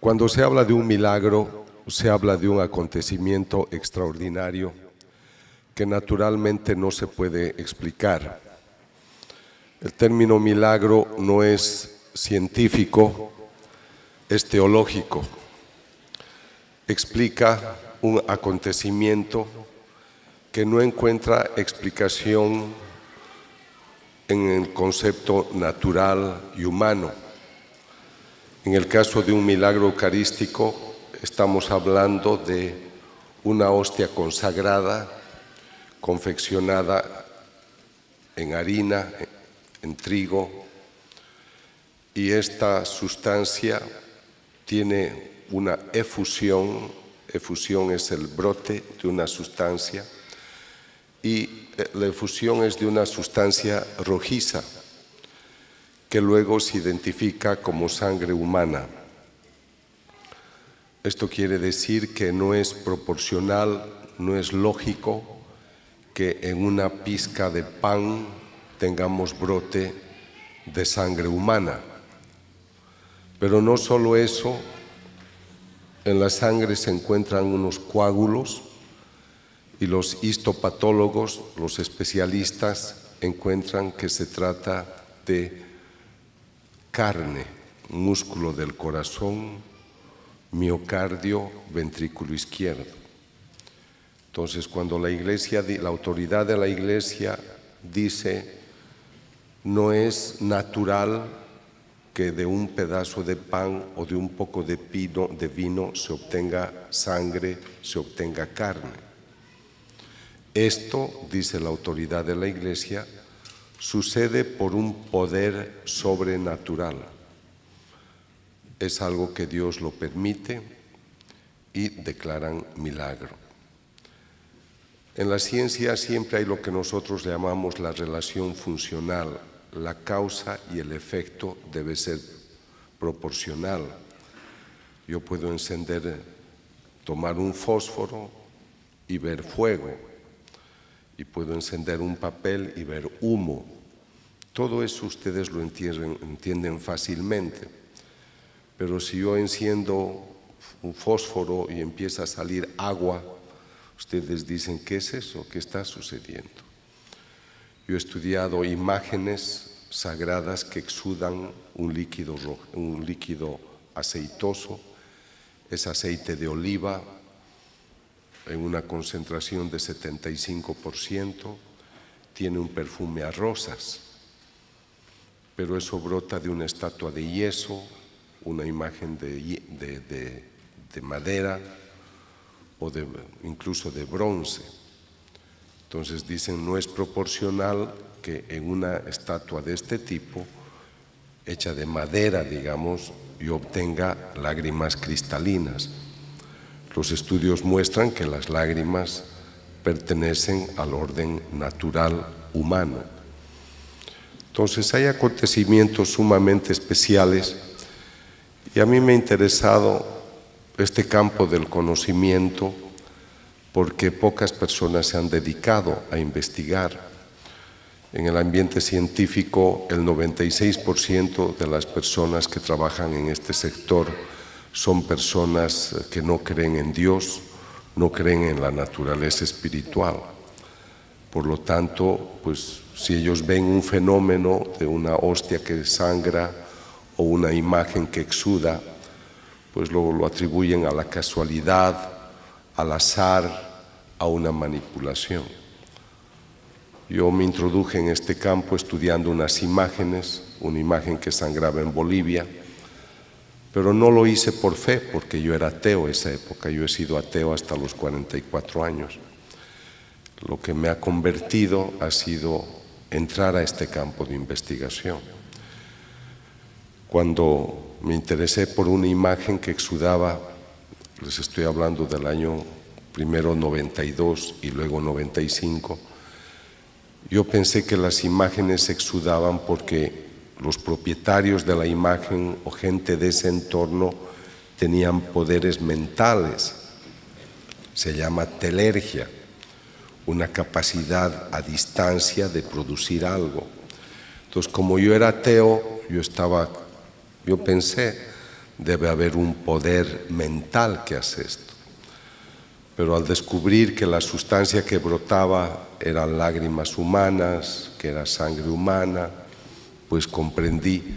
Cuando se habla de un milagro, se habla de un acontecimiento extraordinario que naturalmente no se puede explicar. El término milagro no es científico, es teológico. Explica un acontecimiento que no encuentra explicación en el concepto natural y humano. En el caso de un milagro eucarístico, estamos hablando de una hostia consagrada, confeccionada en harina, en trigo, y esta sustancia tiene una efusión. Efusión es el brote de una sustancia, y la efusión es de una sustancia rojiza, que luego se identifica como sangre humana. Esto quiere decir que no es proporcional, no es lógico que en una pizca de pan tengamos brote de sangre humana. Pero no solo eso, en la sangre se encuentran unos coágulos y los histopatólogos, los especialistas, encuentran que se trata de carne, músculo del corazón, miocardio, ventrículo izquierdo. Entonces, cuando la autoridad de la Iglesia dice no es natural que de un pedazo de pan o de un poco de vino se obtenga sangre, se obtenga carne. Esto, dice la autoridad de la Iglesia, sucede por un poder sobrenatural. Es algo que Dios lo permite y declaran milagro. En la ciencia siempre hay lo que nosotros llamamos la relación funcional. La causa y el efecto debe ser proporcional. Yo puedo tomar un fósforo y ver fuego, y puedo encender un papel y ver humo. Todo eso ustedes lo entienden fácilmente. Pero si yo enciendo un fósforo y empieza a salir agua, ustedes dicen, ¿qué es eso? ¿Qué está sucediendo? Yo he estudiado imágenes sagradas que exudan un líquido aceitoso. Es aceite de oliva en una concentración de 75%, tiene un perfume a rosas, pero eso brota de una estatua de yeso, una imagen de madera o incluso de bronce. Entonces dicen, no es proporcional que en una estatua de este tipo, hecha de madera, digamos, yo obtenga lágrimas cristalinas. Los estudios muestran que las lágrimas pertenecen al orden natural humano. Entonces hay acontecimientos sumamente especiales, y a mí me ha interesado este campo del conocimiento porque pocas personas se han dedicado a investigar. En el ambiente científico, el 96% de las personas que trabajan en este sector son personas que no creen en Dios, no creen en la naturaleza espiritual. Por lo tanto, pues si ellos ven un fenómeno de una hostia que sangra o una imagen que exuda, pues lo atribuyen a la casualidad, al azar, a una manipulación. Yo me introduje en este campo estudiando unas imágenes, una imagen que sangraba en Bolivia, pero no lo hice por fe, porque yo era ateo en esa época. Yo he sido ateo hasta los 44 años. Lo que me ha convertido ha sido entrar a este campo de investigación. Cuando me interesé por una imagen que exudaba, les estoy hablando del año primero 92 y luego 95, yo pensé que las imágenes exudaban porque los propietarios de la imagen o gente de ese entorno tenían poderes mentales. Se llama telergia, una capacidad a distancia de producir algo. Entonces, como yo era ateo, yo pensé, debe haber un poder mental que hace esto. Pero al descubrir que la sustancia que brotaba eran lágrimas humanas, que era sangre humana, pues comprendí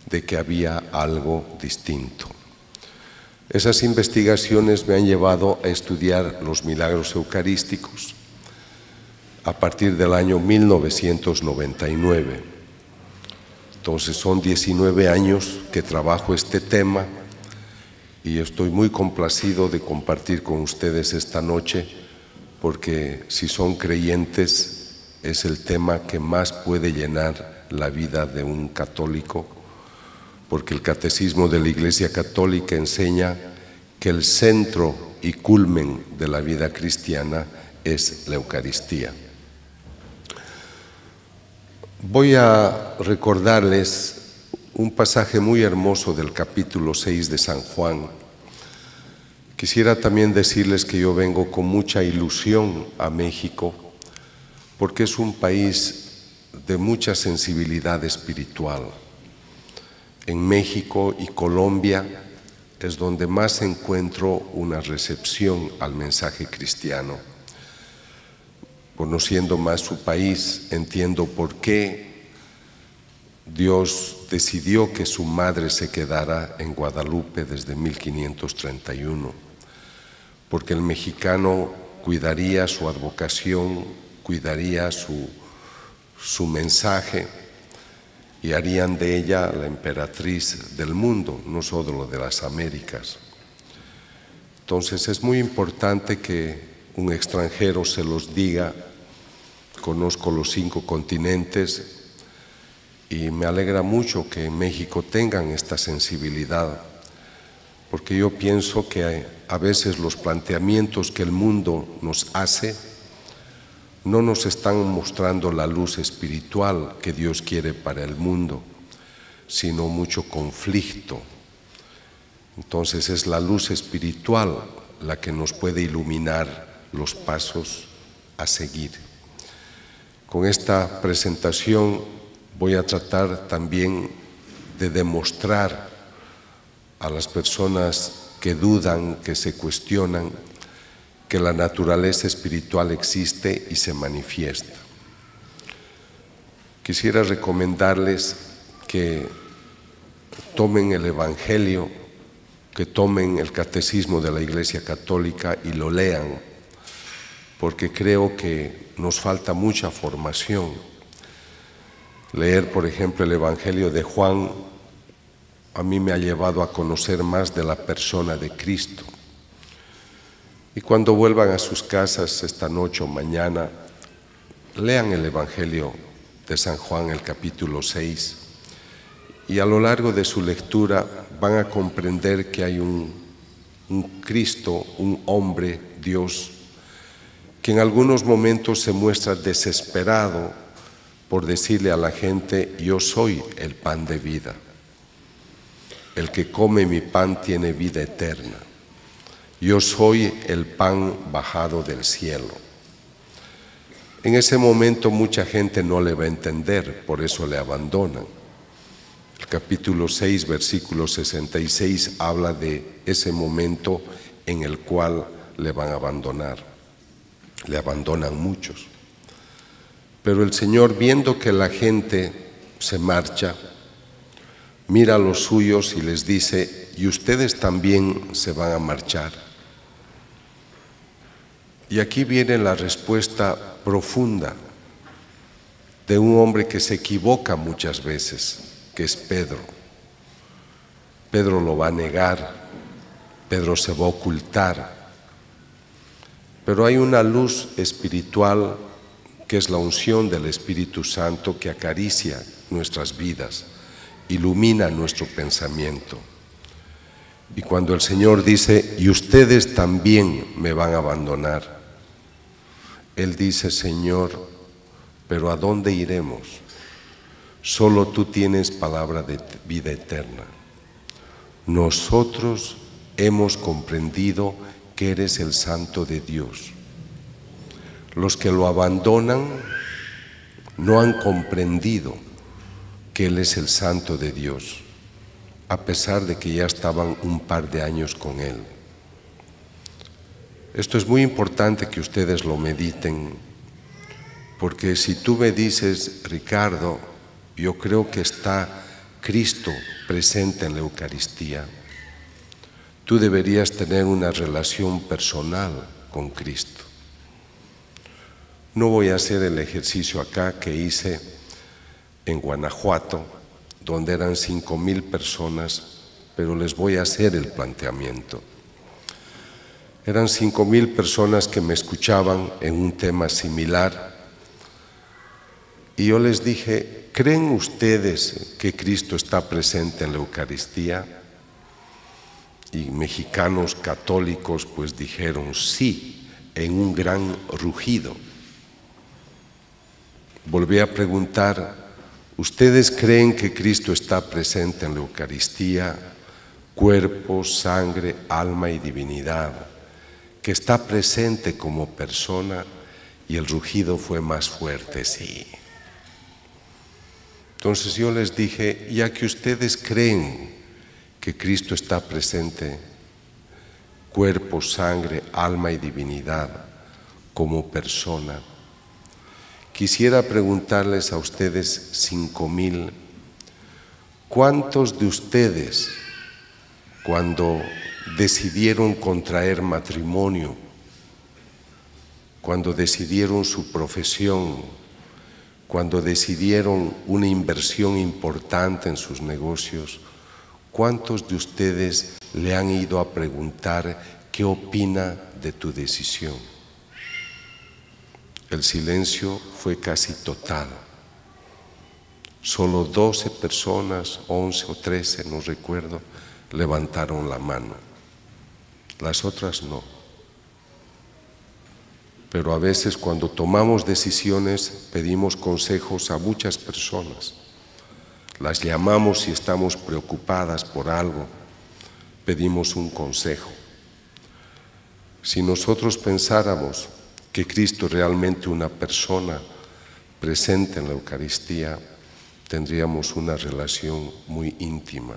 de que había algo distinto. Esas investigaciones me han llevado a estudiar los milagros eucarísticos a partir del año 1999. Entonces son 19 años que trabajo este tema y estoy muy complacido de compartir con ustedes esta noche, porque si son creyentes es el tema que más puede llenar la vida de un católico, porque el Catecismo de la Iglesia Católica enseña que el centro y culmen de la vida cristiana es la Eucaristía. Voy a recordarles un pasaje muy hermoso del capítulo 6 de San Juan. Quisiera también decirles que yo vengo con mucha ilusión a México, porque es un país de mucha sensibilidad espiritual. En México y Colombia es donde más encuentro una recepción al mensaje cristiano. Conociendo más su país, entiendo por qué Dios decidió que su madre se quedara en Guadalupe desde 1531, porque el mexicano cuidaría su advocación, cuidaría su mensaje y harían de ella la emperatriz del mundo, no solo de las Américas. Entonces es muy importante que un extranjero se los diga. Conozco los 5 continentes y me alegra mucho que en México tengan esta sensibilidad, porque yo pienso que a veces los planteamientos que el mundo nos hace no nos están mostrando la luz espiritual que Dios quiere para el mundo, sino mucho conflicto. Entonces es la luz espiritual la que nos puede iluminar los pasos a seguir. Con esta presentación voy a tratar también de demostrar a las personas que dudan, que se cuestionan, que la naturaleza espiritual existe y se manifiesta. Quisiera recomendarles que tomen el Evangelio, que tomen el Catecismo de la Iglesia Católica y lo lean, porque creo que nos falta mucha formación. Leer, por ejemplo, el Evangelio de Juan a mí me ha llevado a conocer más de la persona de Cristo. Y cuando vuelvan a sus casas esta noche o mañana, lean el Evangelio de San Juan, el capítulo 6, y a lo largo de su lectura van a comprender que hay un Cristo, un hombre, Dios, que en algunos momentos se muestra desesperado por decirle a la gente: yo soy el pan de vida. El que come mi pan tiene vida eterna. Yo soy el pan bajado del cielo. En ese momento mucha gente no le va a entender, por eso le abandonan. El capítulo 6, versículo 66 habla de ese momento en el cual le van a abandonar. Le abandonan muchos. Pero el Señor, viendo que la gente se marcha, mira a los suyos y les dice: y ustedes también se van a marchar. Y aquí viene la respuesta profunda de un hombre que se equivoca muchas veces, que es Pedro. Pedro lo va a negar, Pedro se va a ocultar, pero hay una luz espiritual que es la unción del Espíritu Santo que acaricia nuestras vidas, ilumina nuestro pensamiento. Y cuando el Señor dice: y ustedes también me van a abandonar, Él dice: Señor, pero ¿a dónde iremos? Solo tú tienes palabra de vida eterna. Nosotros hemos comprendido que eres el Santo de Dios. Los que lo abandonan no han comprendido que Él es el Santo de Dios. a pesar de que ya estaban un par de años con Él. Esto es muy importante que ustedes lo mediten, porque si tú me dices, Ricardo, yo creo que está Cristo presente en la Eucaristía, tú deberías tener una relación personal con Cristo. No voy a hacer el ejercicio acá que hice en Guanajuato, donde eran 5,000 personas, pero les voy a hacer el planteamiento. Eran 5,000 personas que me escuchaban en un tema similar y yo les dije, ¿creen ustedes que Cristo está presente en la Eucaristía? Y mexicanos católicos pues dijeron sí, en un gran rugido. Volví a preguntar, ¿ustedes creen que Cristo está presente en la Eucaristía, cuerpo, sangre, alma y divinidad, que está presente como persona? Y el rugido fue más fuerte, sí. Entonces yo les dije, ya que ustedes creen que Cristo está presente, cuerpo, sangre, alma y divinidad, como persona, quisiera preguntarles a ustedes 5,000, ¿cuántos de ustedes, cuando decidieron contraer matrimonio, cuando decidieron su profesión, cuando decidieron una inversión importante en sus negocios, cuántos de ustedes le han ido a preguntar qué opina de tu decisión? El silencio fue casi total. Solo 12 personas, 11 o 13, no recuerdo, levantaron la mano. Las otras no. Pero a veces cuando tomamos decisiones pedimos consejos a muchas personas. Las llamamos si estamos preocupadas por algo, pedimos un consejo. Si nosotros pensáramos que Cristo es realmente una persona presente en la Eucaristía, tendríamos una relación muy íntima.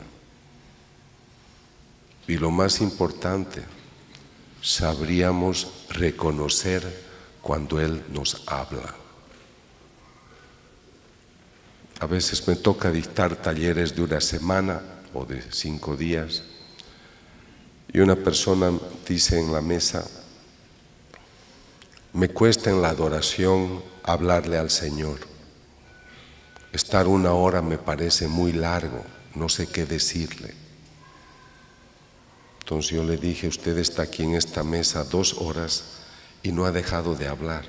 Y lo más importante, sabríamos reconocer cuando Él nos habla. A veces me toca dictar talleres de una semana o de 5 días y una persona dice en la mesa, me cuesta en la adoración hablarle al Señor. Estar 1 hora me parece muy largo, no sé qué decirle. Entonces yo le dije, usted está aquí en esta mesa 2 horas y no ha dejado de hablar.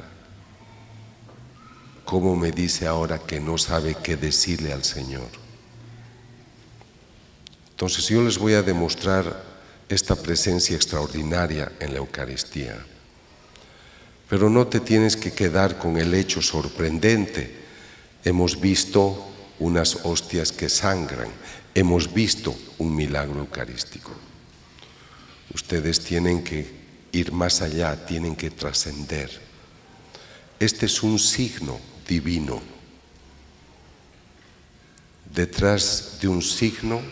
¿Cómo me dice ahora que no sabe qué decirle al Señor? Entonces yo les voy a demostrar esta presencia extraordinaria en la Eucaristía. Pero no te tienes que quedar con el hecho sorprendente. Hemos visto unas hostias que sangran, hemos visto un milagro eucarístico. Ustedes tienen que ir más allá, tienen que trascender. Este es un signo divino. Detrás de un signo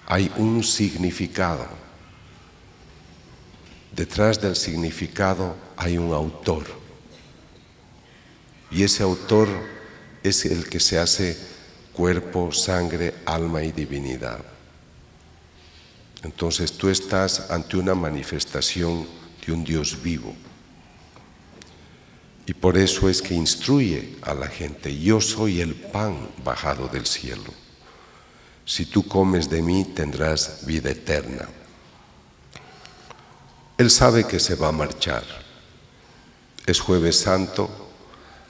hay un significado. Detrás del significado hay un autor. Y ese autor es el que se hace cuerpo, sangre, alma y divinidad. Entonces tú estás ante una manifestación de un Dios vivo. Y por eso es que instruye a la gente, yo soy el pan bajado del cielo. Si tú comes de mí tendrás vida eterna. Él sabe que se va a marchar. Es Jueves Santo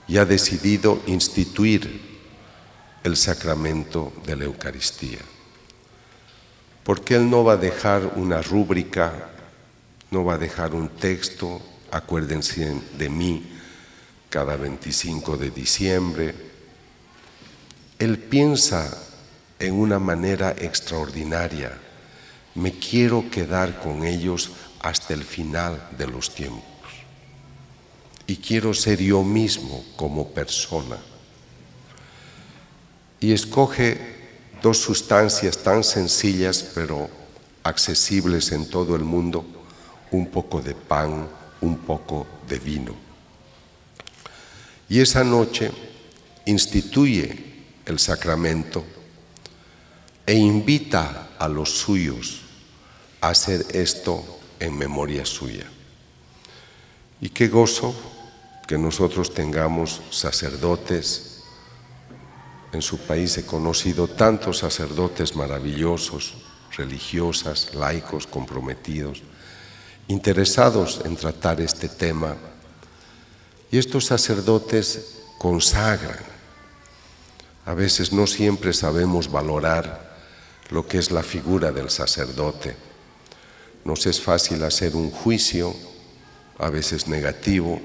y ha decidido instituir el sacramento de la Eucaristía. Porque Él no va a dejar una rúbrica, no va a dejar un texto, acuérdense de mí cada 25 de diciembre. Él piensa en una manera extraordinaria. Me quiero quedar con ellos hasta el final de los tiempos. Y quiero ser yo mismo como persona. Y escoge dos sustancias tan sencillas pero accesibles en todo el mundo, un poco de pan, un poco de vino. Y esa noche instituye el sacramento e invita a los suyos a hacer esto en memoria suya. Y qué gozo que nosotros tengamos sacerdotes. En su país he conocido tantos sacerdotes maravillosos, religiosas, laicos, comprometidos, interesados en tratar este tema. Y estos sacerdotes consagran. A veces no siempre sabemos valorar lo que es la figura del sacerdote. Nos es fácil hacer un juicio, a veces negativo,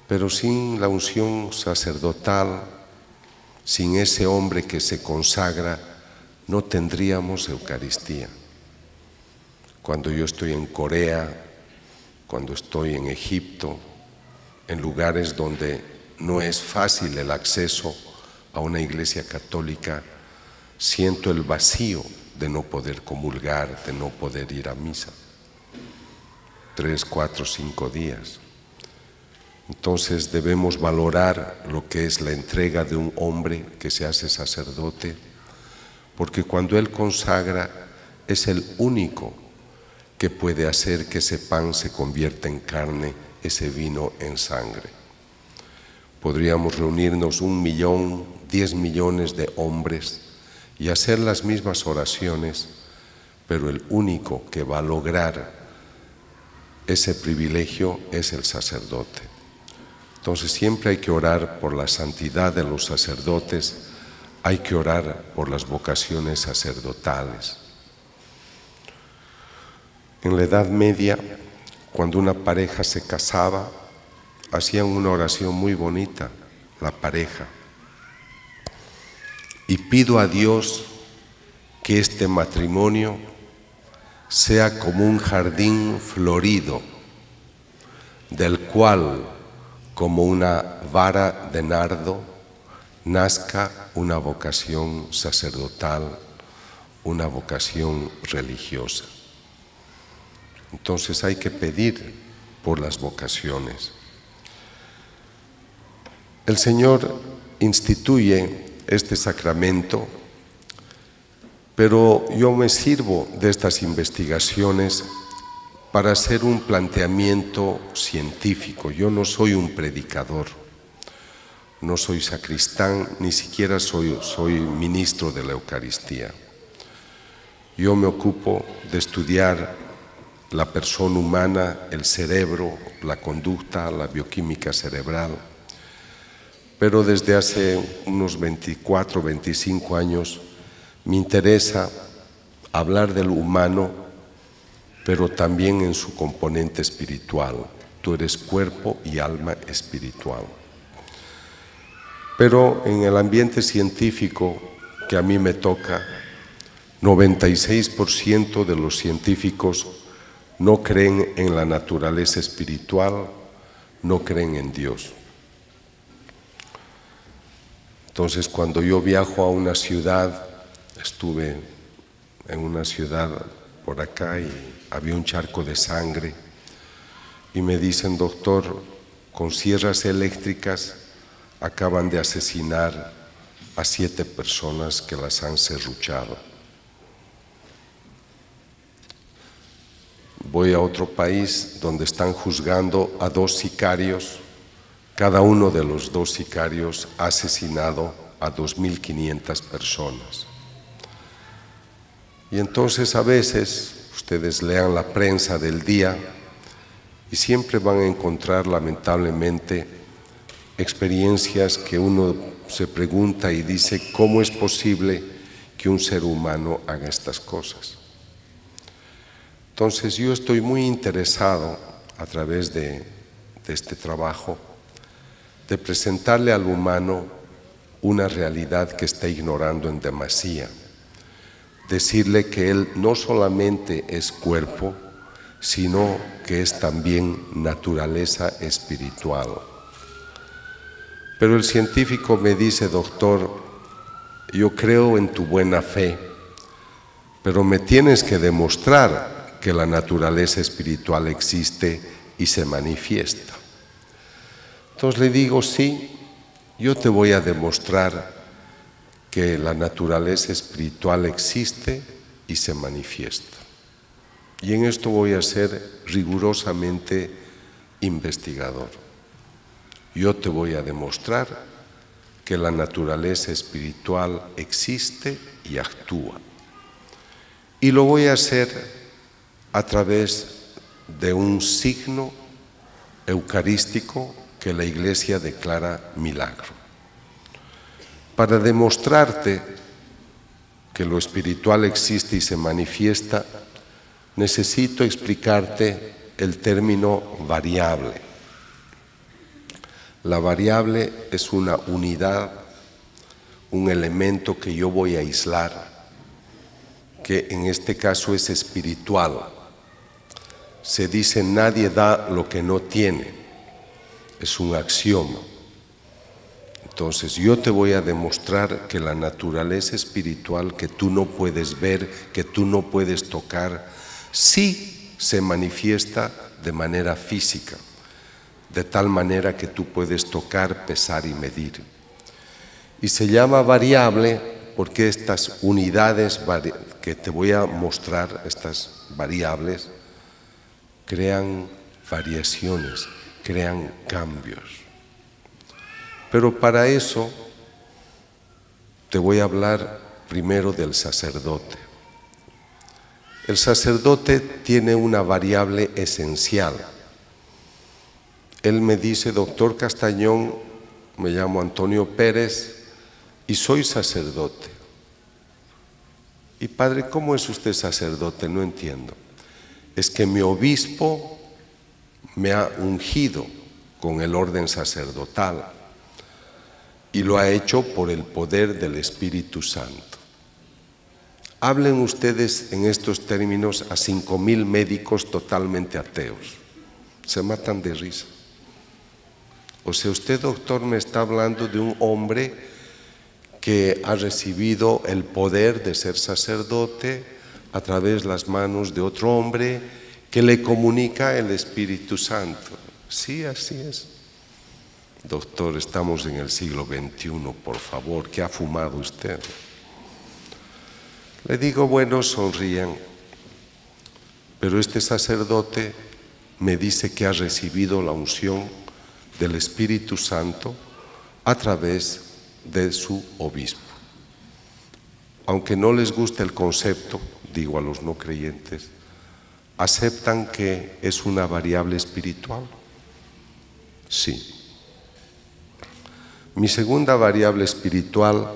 pero sin la unción sacerdotal, sin ese hombre que se consagra, no tendríamos Eucaristía. Cuando yo estoy en Corea, cuando estoy en Egipto, en lugares donde no es fácil el acceso a una iglesia católica, siento el vacío de no poder comulgar, de no poder ir a misa. 3, 4, 5 días. Entonces debemos valorar lo que es la entrega de un hombre que se hace sacerdote, porque cuando él consagra es el único que puede hacer que ese pan se convierta en carne, ese vino en sangre. Podríamos reunirnos 1 millón, 10 millones de hombres y hacer las mismas oraciones, pero el único que va a lograr ese privilegio es el sacerdote. Entonces siempre hay que orar por la santidad de los sacerdotes, hay que orar por las vocaciones sacerdotales. En la Edad Media, cuando una pareja se casaba, hacían una oración muy bonita, la pareja. Y pido a Dios que este matrimonio sea como un jardín florido, del cual, como una vara de nardo, nazca una vocación sacerdotal, una vocación religiosa. Entonces hay que pedir por las vocaciones. El Señor instituye este sacramento, pero yo me sirvo de estas investigaciones para hacer un planteamiento científico. Yo no soy un predicador, no soy sacristán, ni siquiera soy ministro de la Eucaristía. Yo me ocupo de estudiar la persona humana, el cerebro, la conducta, la bioquímica cerebral. Pero desde hace unos 24, 25 años me interesa hablar del humano, pero también en su componente espiritual. Tú eres cuerpo y alma espiritual. Pero en el ambiente científico que a mí me toca, 96% de los científicos no creen en la naturaleza espiritual, no creen en Dios. Entonces, cuando yo viajo a una ciudad, estuve en una ciudad por acá y había un charco de sangre y me dicen: doctor, con sierras eléctricas acaban de asesinar a 7 personas que las han serruchado. Voy a otro país donde están juzgando a 2 sicarios. Cada uno de los 2 sicarios ha asesinado a 2.500 personas. Y entonces a veces ustedes lean la prensa del día y siempre van a encontrar lamentablemente experiencias que uno se pregunta y dice: ¿cómo es posible que un ser humano haga estas cosas? Entonces yo estoy muy interesado a través de este trabajo de presentarle al humano una realidad que está ignorando en demasía. Decirle que él no solamente es cuerpo, sino que es también naturaleza espiritual. Pero el científico me dice: doctor, yo creo en tu buena fe, pero me tienes que demostrar que la naturaleza espiritual existe y se manifiesta. Entonces le digo, sí, yo te voy a demostrar que la naturaleza espiritual existe y se manifiesta. Y en esto voy a ser rigurosamente investigador. Yo te voy a demostrar que la naturaleza espiritual existe y actúa. Y lo voy a hacer a través de un signo eucarístico que la Iglesia declara milagro. Para demostrarte que lo espiritual existe y se manifiesta, necesito explicarte el término variable. La variable es una unidad, un elemento que yo voy a aislar, que en este caso es espiritual. Se dice, nadie da lo que no tiene. Es un axioma. Entonces yo te voy a demostrar que la naturaleza espiritual que tú no puedes ver, que tú no puedes tocar, sí se manifiesta de manera física, de tal manera que tú puedes tocar, pesar y medir. Y se llama variable porque estas unidades que te voy a mostrar, estas variables, crean variaciones, crean cambios. Pero para eso te voy a hablar primero del sacerdote. El sacerdote tiene una variable esencial. Él me dice, doctor Castañón, me llamo Antonio Pérez y soy sacerdote. Y padre, ¿cómo es usted sacerdote? No entiendo. Es que mi obispo me ha ungido con el orden sacerdotal y lo ha hecho por el poder del Espíritu Santo. Hablen ustedes en estos términos a 5,000 médicos totalmente ateos. Se matan de risa. O sea, usted, doctor, me está hablando de un hombre que ha recibido el poder de ser sacerdote a través de las manos de otro hombre que le comunica el Espíritu Santo. Sí, así es. Doctor, estamos en el siglo XXI, por favor, ¿qué ha fumado usted? Le digo, bueno, sonrían, pero este sacerdote me dice que ha recibido la unción del Espíritu Santo a través de su obispo. Aunque no les guste el concepto, digo a los no creyentes, ¿aceptan que es una variable espiritual? Sí. Mi segunda variable espiritual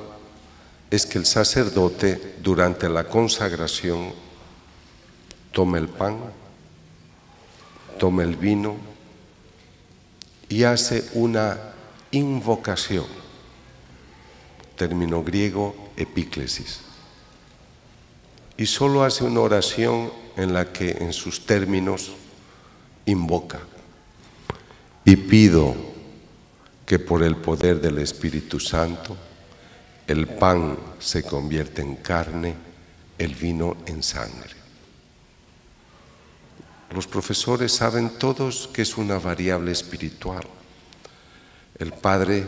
es que el sacerdote durante la consagración toma el pan, toma el vino y hace una invocación, término griego epíclesis, y solo hace una oración en la que en sus términos invoca y pido que por el poder del Espíritu Santo el pan se convierte en carne, el vino en sangre. Los profesores saben todos que es una variable espiritual. El padre,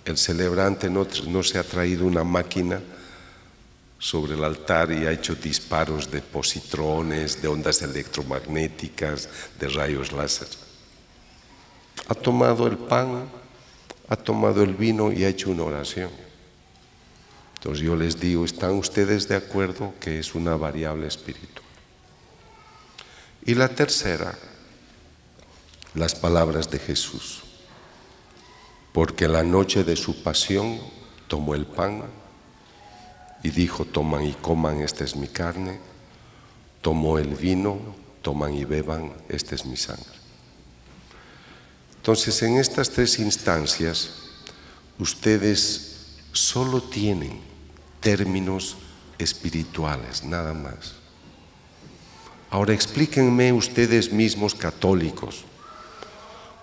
el celebrante, no se ha traído una máquina sobre el altar y ha hecho disparos de positrones, de ondas electromagnéticas, de rayos láser. Ha tomado el pan, ha tomado el vino y ha hecho una oración. Entonces yo les digo, ¿están ustedes de acuerdo que es una variable espiritual? Y la tercera, las palabras de Jesús. Porque la noche de su pasión tomó el pan y dijo, toman y coman, esta es mi carne. Tomó el vino, toman y beban, esta es mi sangre. Entonces, en estas tres instancias, ustedes solo tienen términos espirituales, nada más. Ahora explíquenme ustedes mismos católicos,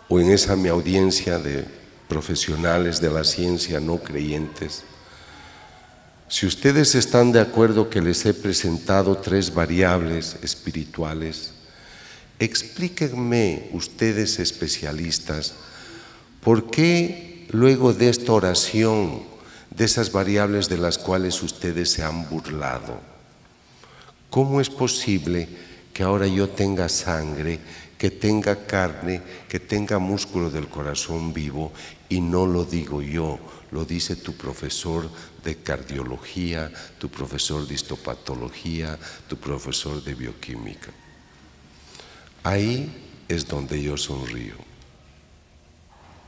o en esa mi audiencia de profesionales de la ciencia no creyentes, Si ustedes están de acuerdo que les he presentado 3 variables espirituales, explíquenme ustedes especialistas, ¿por qué luego de esta oración, de esas variables de las cuales ustedes se han burlado, cómo es posible que ahora yo tenga sangre, que tenga carne, que tenga músculo del corazón vivo, y no lo digo yo, lo dice tu profesor de cardiología, tu profesor de histopatología, tu profesor de bioquímica? Ahí es donde yo sonrío.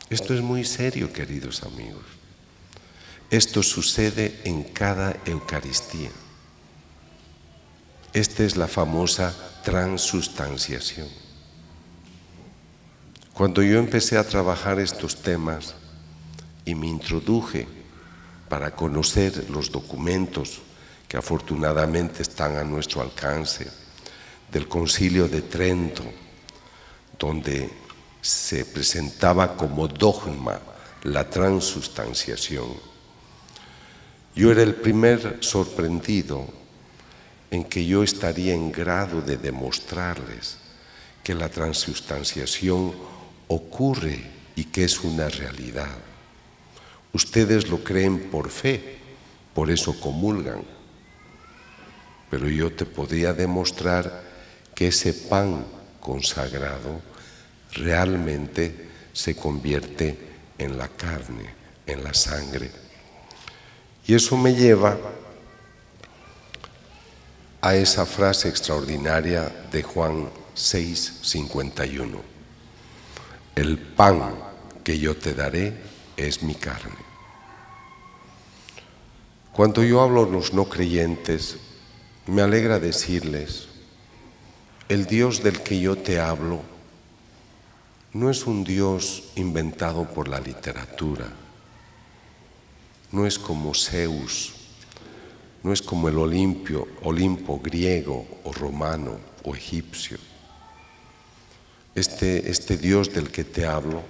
Esto es muy serio, queridos amigos. Esto sucede en cada Eucaristía. Esta es la famosa transustanciación. Cuando yo empecé a trabajar estos temas y me introduje para conocer los documentos que afortunadamente están a nuestro alcance, del Concilio de Trento, donde se presentaba como dogma la transustanciación, yo era el primer sorprendido en que yo estaría en grado de demostrarles que la transustanciación ocurre y que es una realidad. Ustedes lo creen por fe, por eso comulgan, pero yo te podría demostrar que ese pan consagrado realmente se convierte en la carne, en la sangre. Y eso me lleva a esa frase extraordinaria de Juan 6:51. El pan que yo te daré es mi carne. Cuando yo hablo a los no creyentes, me alegra decirles, el Dios del que yo te hablo no es un Dios inventado por la literatura, no es como Zeus, no es como el Olimpo griego o romano o egipcio. Este Dios del que te hablo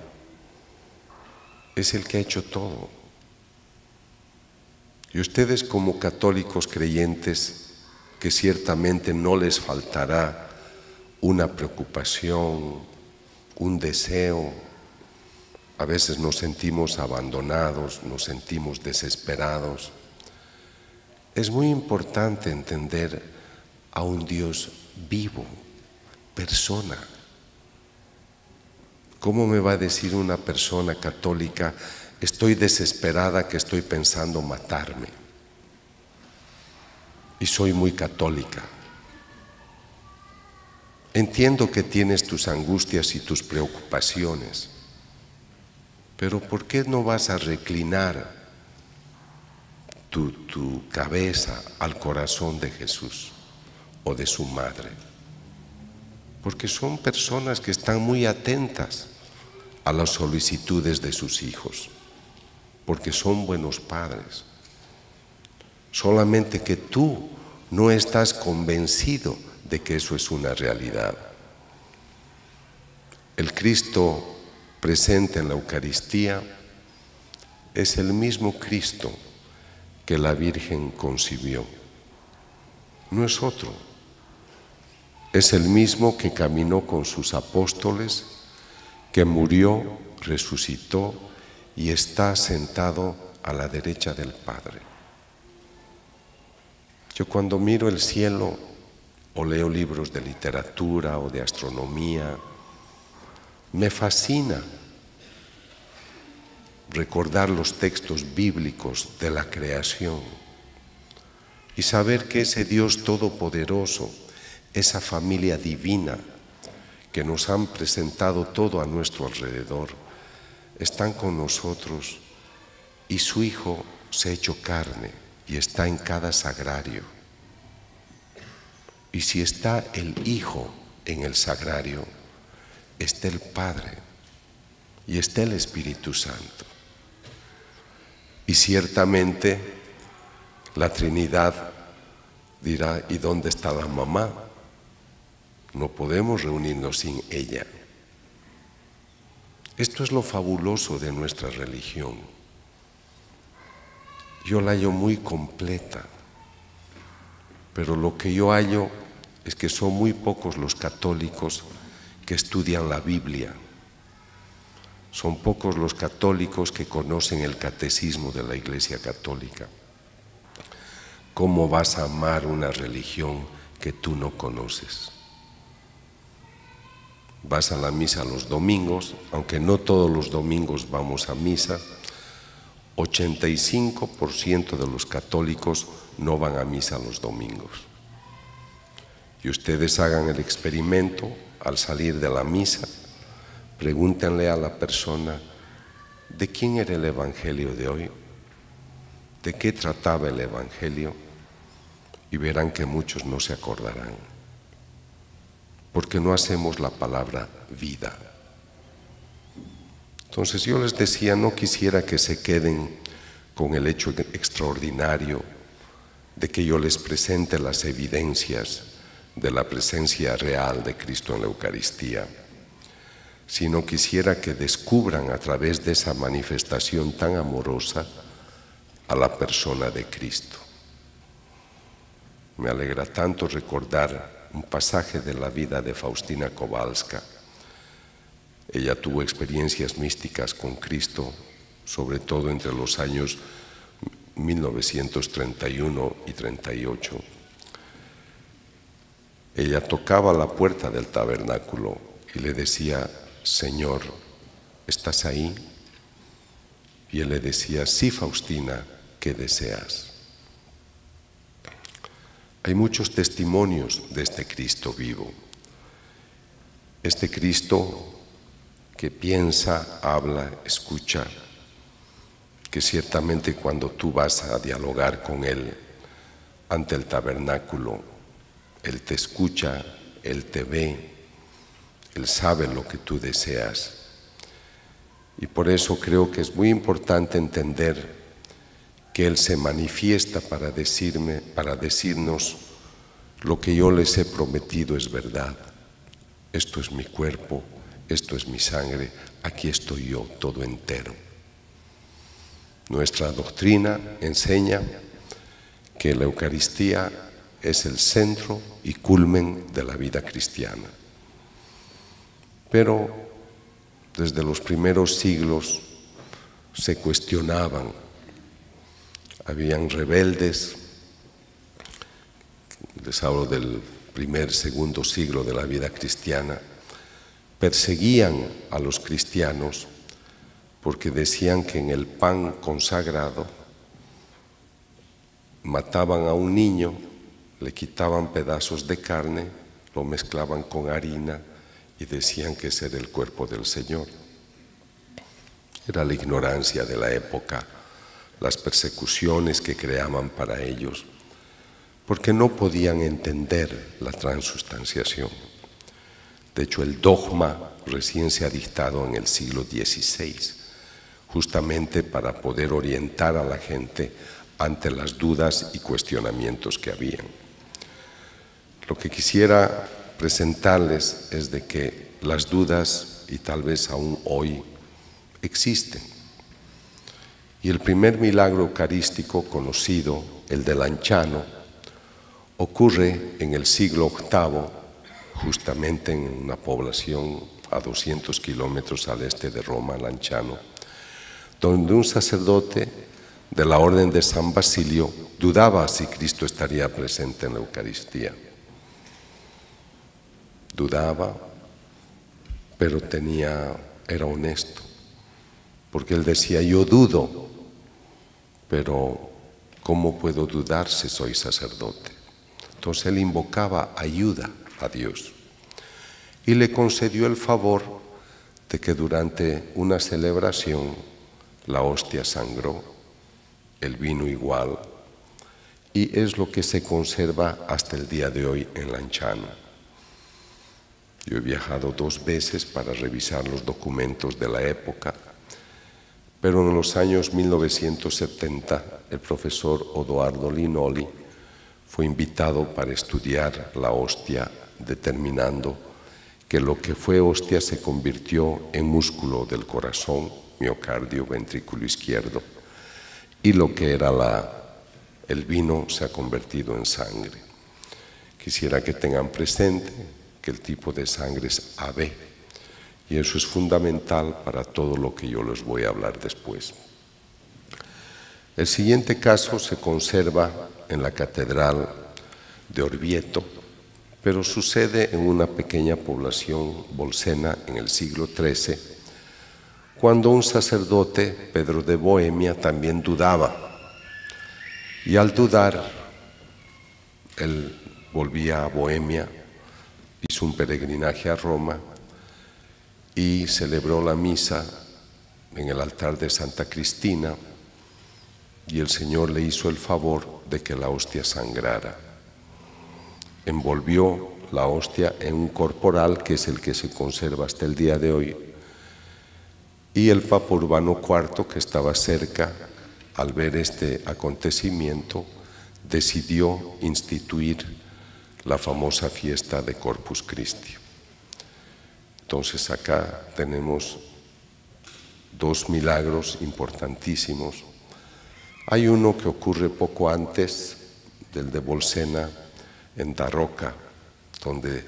es el que ha hecho todo. Y ustedes como católicos creyentes, que ciertamente no les faltará una preocupación, un deseo, a veces nos sentimos abandonados, nos sentimos desesperados. Es muy importante entender a un Dios vivo, persona. ¿Cómo me va a decir una persona católica, estoy desesperada que estoy pensando matarme? Y soy muy católica. Entiendo que tienes tus angustias y tus preocupaciones, pero ¿por qué no vas a reclinar tu cabeza al corazón de Jesús o de su madre? Porque son personas que están muy atentas a las solicitudes de sus hijos, porque son buenos padres. Solamente que tú no estás convencido de que eso es una realidad. El Cristo presente en la Eucaristía es el mismo Cristo que la Virgen concibió. No es otro. Es el mismo que caminó con sus apóstoles, que murió, resucitó y está sentado a la derecha del Padre. Yo cuando miro el cielo o leo libros de literatura o de astronomía, me fascina recordar los textos bíblicos de la creación y saber que ese Dios todopoderoso, esa familia divina que nos han presentado todo a nuestro alrededor, están con nosotros y su Hijo se ha hecho carne y está en cada sagrario. Y si está el Hijo en el sagrario, está el Padre y está el Espíritu Santo. Y ciertamente la Trinidad dirá, ¿y dónde está la mamá? No podemos reunirnos sin ella. Esto es lo fabuloso de nuestra religión. yo la hallo muy completa, pero lo que yo hallo es que son muy pocos los católicos que estudian la Biblia. Son pocos los católicos que conocen el catecismo de la Iglesia Católica. ¿Cómo vas a amar una religión que tú no conoces? Vas a la misa los domingos, aunque no todos los domingos vamos a misa. 85% de los católicos no van a misa los domingos. Y ustedes hagan el experimento, al salir de la misa, pregúntenle a la persona, ¿de quién era el Evangelio de hoy? ¿De qué trataba el Evangelio? Y verán que muchos no se acordarán, porque no hacemos la palabra vida. Entonces yo les decía, no quisiera que se queden con el hecho extraordinario de que yo les presente las evidencias de la presencia real de Cristo en la Eucaristía, sino quisiera que descubran a través de esa manifestación tan amorosa a la persona de Cristo. Me alegra tanto recordar un pasaje de la vida de Faustina Kowalska. Ella tuvo experiencias místicas con Cristo, sobre todo entre los años 1931 y 38. Ella tocaba la puerta del tabernáculo y le decía, Señor, ¿estás ahí? Y él le decía, sí, Faustina, ¿qué deseas? Hay muchos testimonios de este Cristo vivo. Este Cristo que piensa, habla, escucha, que ciertamente cuando tú vas a dialogar con Él ante el tabernáculo, Él te escucha, Él te ve, Él sabe lo que tú deseas. Y por eso creo que es muy importante entender que Él se manifiesta para decirnos lo que yo les he prometido es verdad. Esto es mi cuerpo, esto es mi sangre, aquí estoy yo, todo entero. Nuestra doctrina enseña que la Eucaristía es el centro y culmen de la vida cristiana. Pero desde los primeros siglos se cuestionaban, habían rebeldes, les hablo del primer, segundo siglo de la vida cristiana, perseguían a los cristianos porque decían que en el pan consagrado mataban a un niño, le quitaban pedazos de carne, lo mezclaban con harina y decían que ese era el cuerpo del Señor. Era la ignorancia de la época, las persecuciones que creaban para ellos, porque no podían entender la transustanciación. De hecho, el dogma recién se ha dictado en el siglo XVI, justamente para poder orientar a la gente ante las dudas y cuestionamientos que habían. Lo que quisiera presentarles es de que las dudas, y tal vez aún hoy, existen. Y el primer milagro eucarístico conocido, el de Lanciano, ocurre en el siglo VIII, justamente en una población a 200 kilómetros al este de Roma, Lanciano, donde un sacerdote de la Orden de San Basilio dudaba si Cristo estaría presente en la Eucaristía. Dudaba, pero era honesto, porque él decía, yo dudo, pero ¿cómo puedo dudar si soy sacerdote? Entonces él invocaba ayuda a Dios y le concedió el favor de que durante una celebración la hostia sangró, el vino igual, y es lo que se conserva hasta el día de hoy en Lanciano. Yo he viajado 2 veces para revisar los documentos de la época, pero en los años 1970 el profesor Odoardo Linoli fue invitado para estudiar la hostia, determinando que lo que fue hostia se convirtió en músculo del corazón, miocardio, ventrículo izquierdo, y lo que era el vino se ha convertido en sangre. Quisiera que tengan presente que el tipo de sangre es AB, y eso es fundamental para todo lo que yo les voy a hablar después. El siguiente caso se conserva en la Catedral de Orvieto, pero sucede en una pequeña población bolsena en el siglo XIII, cuando un sacerdote, Pedro de Bohemia, también dudaba. Y al dudar, él volvía a Bohemia, hizo un peregrinaje a Roma y celebró la misa en el altar de Santa Cristina, y el Señor le hizo el favor de que la hostia sangrara. Envolvió la hostia en un corporal, que es el que se conserva hasta el día de hoy, y el Papa Urbano IV, que estaba cerca, al ver este acontecimiento, decidió instituir la famosa fiesta de Corpus Christi. Entonces acá tenemos dos milagros importantísimos. Hay uno que ocurre poco antes del de Bolsena, en Daroca, donde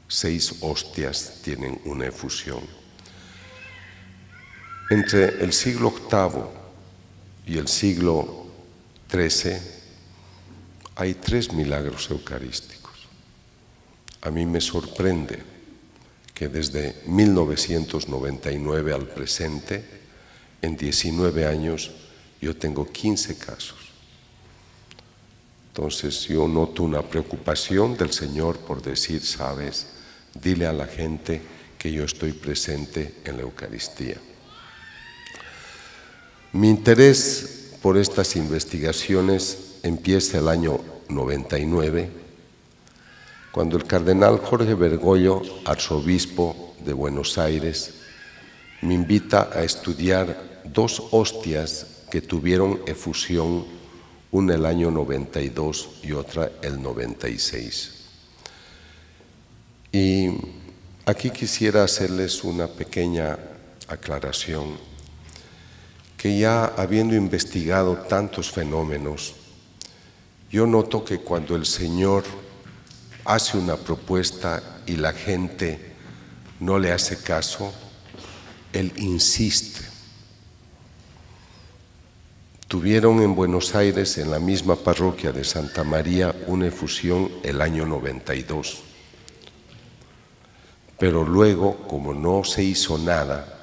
6 hostias tienen una efusión. Entre el siglo VIII y el siglo XIII hay 3 milagros eucarísticos. A mí me sorprende que desde 1999 al presente, en 19 años, yo tengo 15 casos. Entonces yo noto una preocupación del Señor por decir, sabes, dile a la gente que yo estoy presente en la Eucaristía. Mi interés por estas investigaciones empieza el año 99, cuando el cardenal Jorge Bergoglio, arzobispo de Buenos Aires, me invita a estudiar 2 hostias que tuvieron efusión, una el año 92 y otra el 96. Y aquí quisiera hacerles una pequeña aclaración, que ya habiendo investigado tantos fenómenos, yo noto que cuando el Señor hace una propuesta y la gente no le hace caso, Él insiste. Tuvieron en Buenos Aires, en la misma parroquia de Santa María, una efusión el año 92. Pero luego, como no se hizo nada,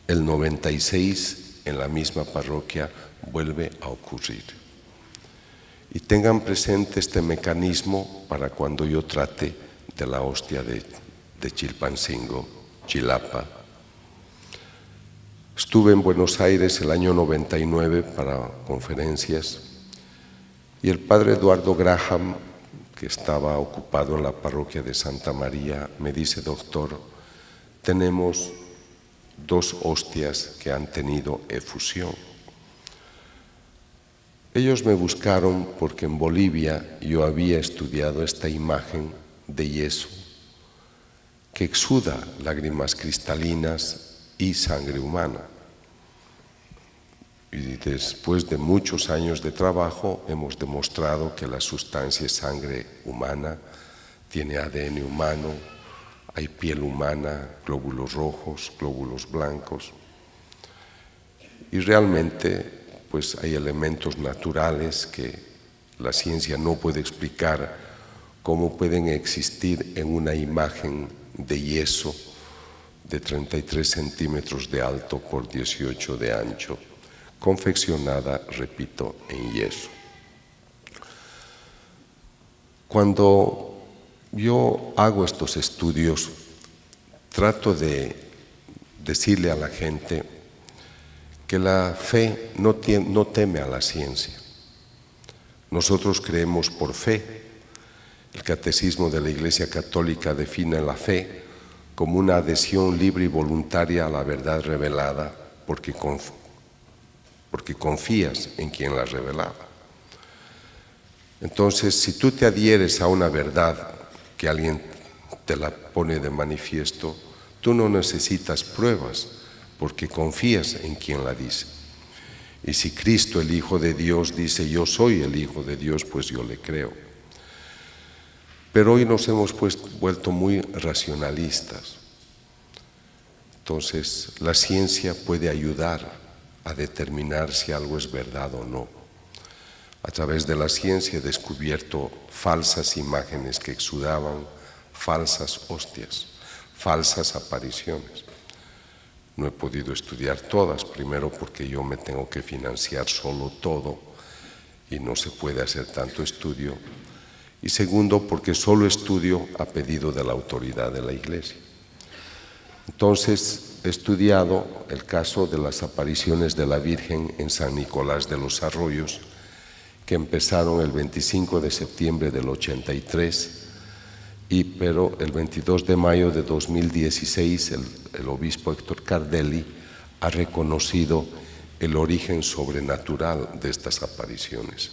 el 96 en la misma parroquia vuelve a ocurrir. Y tengan presente este mecanismo para cuando yo trate de la hostia de Chilpancingo, Chilapa. Estuve en Buenos Aires el año 99 para conferencias, y el padre Eduardo Graham, que estaba ocupado en la parroquia de Santa María, me dice, doctor, tenemos 2 hostias que han tenido efusión. Ellos me buscaron porque en Bolivia yo había estudiado esta imagen de yeso que exuda lágrimas cristalinas y sangre humana. Y después de muchos años de trabajo hemos demostrado que la sustancia es sangre humana, tiene ADN humano, hay piel humana, glóbulos rojos, glóbulos blancos. Y realmente pues hay elementos naturales que la ciencia no puede explicar cómo pueden existir en una imagen de yeso de 33 centímetros de alto por 18 de ancho, confeccionada, repito, en yeso. Cuando yo hago estos estudios, trato de decirle a la gente que la fe no teme a la ciencia. Nosotros creemos por fe. El Catecismo de la Iglesia Católica define la fe como una adhesión libre y voluntaria a la verdad revelada, porque confías en quien la revelaba. Entonces, si tú te adhieres a una verdad que alguien te la pone de manifiesto, tú no necesitas pruebas, porque confías en quien la dice. Y si Cristo, el Hijo de Dios, dice yo soy el Hijo de Dios, pues yo le creo. Pero hoy nos hemos vuelto muy racionalistas. Entonces, la ciencia puede ayudar a determinar si algo es verdad o no. A través de la ciencia he descubierto falsas imágenes que exudaban, falsas hostias, falsas apariciones. No he podido estudiar todas, primero porque yo me tengo que financiar solo todo y no se puede hacer tanto estudio, y segundo porque solo estudio a pedido de la autoridad de la Iglesia. Entonces he estudiado el caso de las apariciones de la Virgen en San Nicolás de los Arroyos, que empezaron el 25 de septiembre del 83, pero el 22 de mayo de 2016 el obispo Héctor Cardelli ha reconocido el origen sobrenatural de estas apariciones.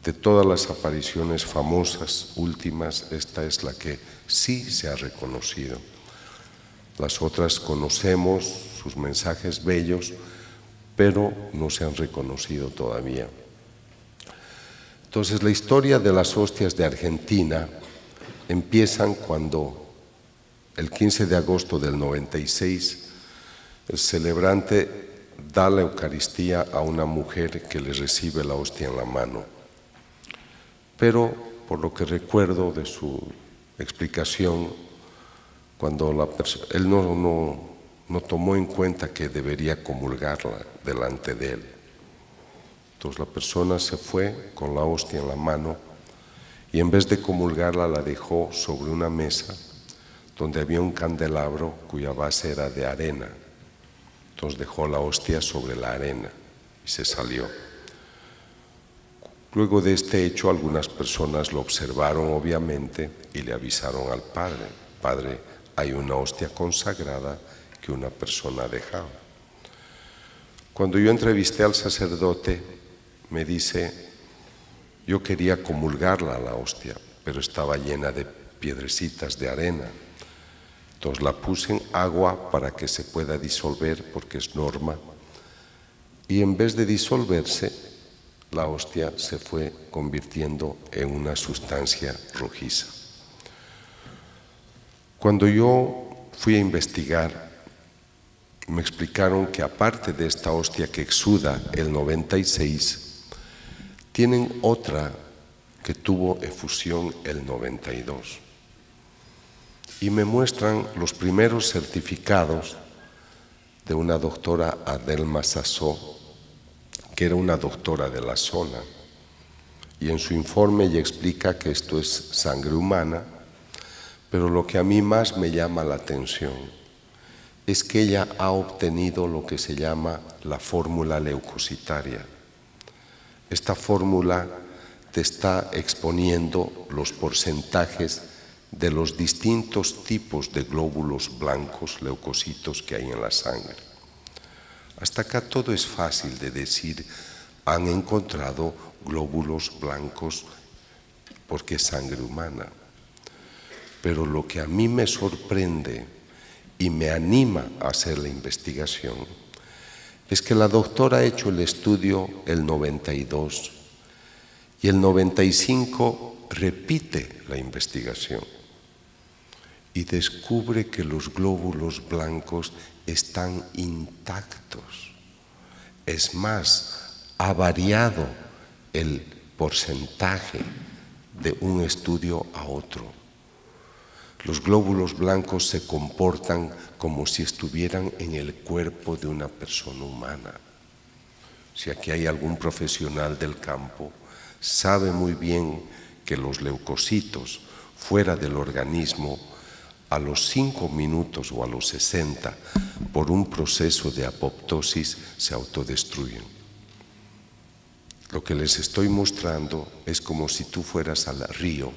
De todas las apariciones famosas, últimas, esta es la que sí se ha reconocido. Las otras conocemos, sus mensajes bellos, pero no se han reconocido todavía. Entonces, la historia de las hostias de Argentina empiezan cuando el 15 de agosto del 96 el celebrante da la Eucaristía a una mujer que le recibe la hostia en la mano. Pero, por lo que recuerdo de su explicación, cuando él no tomó en cuenta que debería comulgarla delante de él. Entonces la persona se fue con la hostia en la mano y en vez de comulgarla la dejó sobre una mesa donde había un candelabro cuya base era de arena. Entonces dejó la hostia sobre la arena y se salió. Luego de este hecho algunas personas lo observaron obviamente y le avisaron al padre: Padre, hay una hostia consagrada que una persona ha dejado. Cuando yo entrevisté al sacerdote, me dice: yo quería comulgarla a la hostia, pero estaba llena de piedrecitas de arena. Entonces la puse en agua para que se pueda disolver, porque es norma, y en vez de disolverse, la hostia se fue convirtiendo en una sustancia rojiza. Cuando yo fui a investigar, me explicaron que aparte de esta hostia que exuda el 96, tienen otra que tuvo efusión el 92. Y me muestran los primeros certificados de una doctora Adelma Sassó, que era una doctora de la zona, y en su informe ella explica que esto es sangre humana, pero lo que a mí más me llama la atención es que ella ha obtenido lo que se llama la fórmula leucocitaria. Esta fórmula te está exponiendo los porcentajes de los distintos tipos de glóbulos blancos, leucocitos, que hay en la sangre. Hasta acá todo es fácil de decir, han encontrado glóbulos blancos porque es sangre humana. Pero lo que a mí me sorprende y me anima a hacer la investigación es que la doctora ha hecho el estudio el 92 y el 95 repite la investigación y descubre que los glóbulos blancos están intactos. Es más, ha variado el porcentaje de un estudio a otro. Los glóbulos blancos se comportan como si estuvieran en el cuerpo de una persona humana. Si aquí hay algún profesional del campo, sabe muy bien que los leucocitos fuera del organismo a los 5 minutos o a los 60, por un proceso de apoptosis, se autodestruyen. Lo que les estoy mostrando es como si tú fueras al río,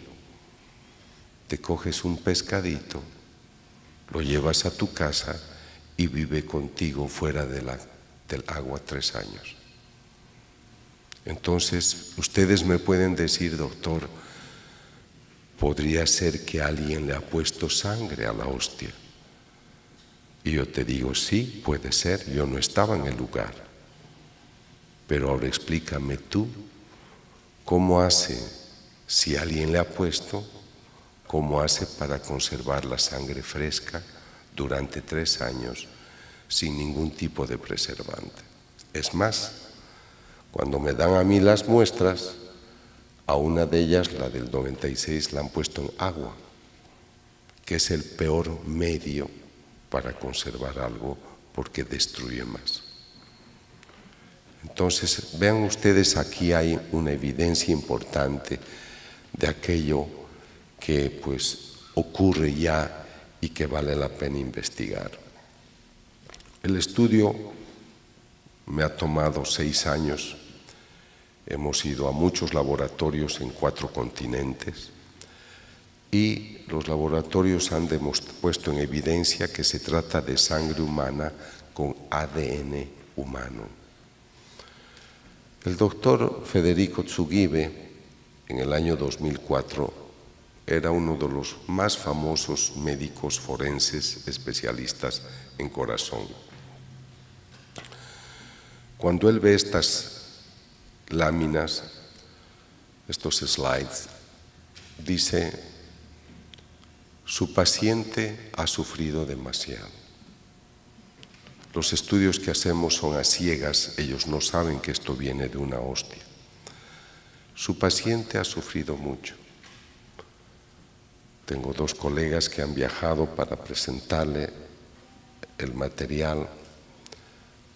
te coges un pescadito, lo llevas a tu casa y vive contigo fuera del agua 3 años. Entonces, ustedes me pueden decir, doctor, podría ser que alguien le ha puesto sangre a la hostia. Y yo te digo, sí, puede ser, yo no estaba en el lugar. Pero ahora explícame tú, ¿cómo hace, si alguien le ha puesto, cómo hace para conservar la sangre fresca durante 3 años sin ningún tipo de preservante? Es más, cuando me dan a mí las muestras, a una de ellas, la del 96, la han puesto en agua, que es el peor medio para conservar algo porque destruye más. Entonces, vean ustedes, aquí hay una evidencia importante de aquello que pues ocurre ya y que vale la pena investigar. El estudio me ha tomado 6 años. Hemos ido a muchos laboratorios en 4 continentes y los laboratorios han puesto en evidencia que se trata de sangre humana con ADN humano. El doctor Federico Tsugibe, en el año 2004, era uno de los más famosos médicos forenses especialistas en corazón. Cuando él ve estas láminas, estos slides, dice: su paciente ha sufrido demasiado. Los estudios que hacemos son a ciegas, ellos no saben que esto viene de una hostia. Su paciente ha sufrido mucho. Tengo 2 colegas que han viajado para presentarle el material.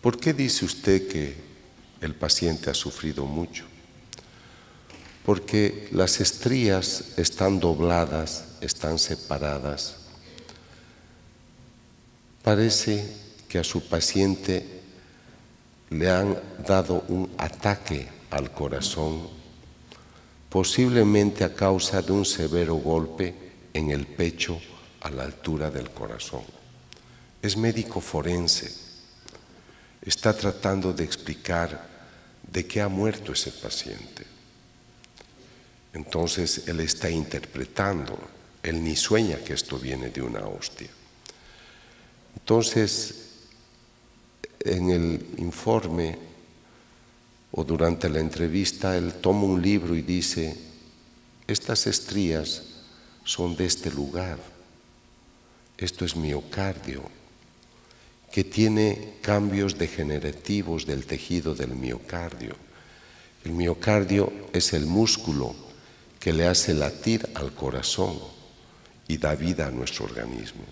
¿Por qué dice usted que el paciente ha sufrido mucho? Porque las estrías están dobladas, están separadas. Parece que a su paciente le han dado un ataque al corazón, posiblemente a causa de un severo golpe en el pecho a la altura del corazón. Es médico forense, está tratando de explicar de qué ha muerto ese paciente. Entonces él está interpretando, él ni sueña que esto viene de una hostia. Entonces, en el informe o durante la entrevista, él toma un libro y dice: estas estrías son de este lugar, esto es miocardio, que tiene cambios degenerativos del tejido del miocardio. El miocardio es el músculo que le hace latir al corazón y da vida a nuestro organismo.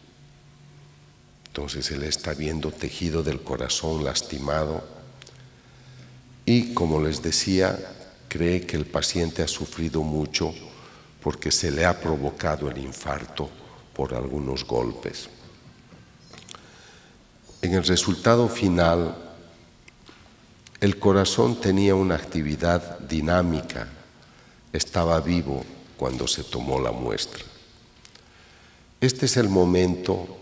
Entonces él está viendo tejido del corazón lastimado y, como les decía, cree que el paciente ha sufrido mucho porque se le ha provocado el infarto por algunos golpes. En el resultado final, el corazón tenía una actividad dinámica, estaba vivo cuando se tomó la muestra. Este es el momento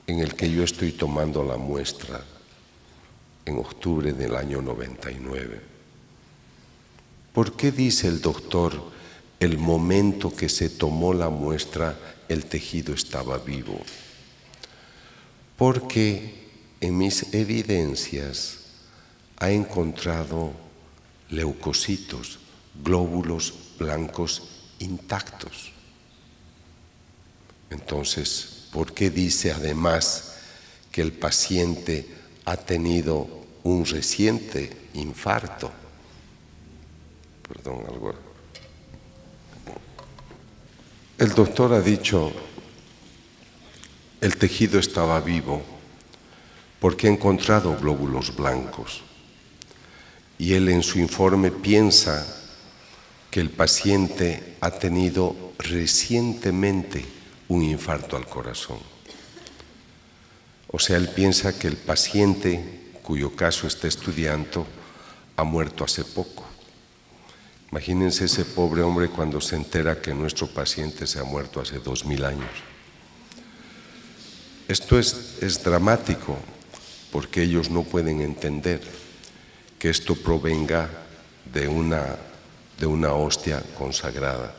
en el que yo estoy tomando la muestra, en octubre del año 99. ¿Por qué dice el doctor, el momento que se tomó la muestra, el tejido estaba vivo? Porque en mis evidencias ha encontrado leucocitos, glóbulos blancos intactos. Entonces, ¿por qué dice además que el paciente ha tenido un reciente infarto? Perdón, algo. El doctor ha dicho, el tejido estaba vivo porque ha encontrado glóbulos blancos. Y él en su informe piensa que el paciente ha tenido recientemente un infarto al corazón. O sea, él piensa que el paciente cuyo caso está estudiando ha muerto hace poco. Imagínense ese pobre hombre cuando se entera que nuestro paciente se ha muerto hace 2000 años. Esto es dramático porque ellos no pueden entender que esto provenga de una hostia consagrada.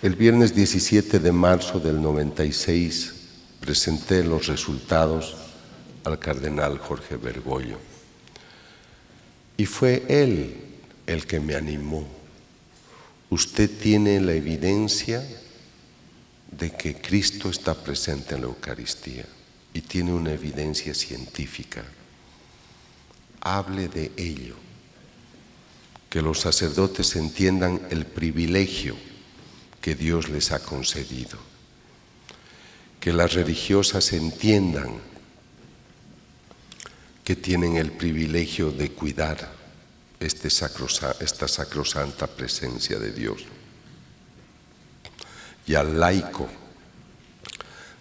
El viernes 17 de marzo del 96 presenté los resultados al cardenal Jorge Bergoglio. Y fue él el que me animó. Usted tiene la evidencia de que Cristo está presente en la Eucaristía y tiene una evidencia científica. Hable de ello. Que los sacerdotes entiendan el privilegio que Dios les ha concedido. Que las religiosas entiendan que tienen el privilegio de cuidar esta sacrosanta presencia de Dios. Y al laico,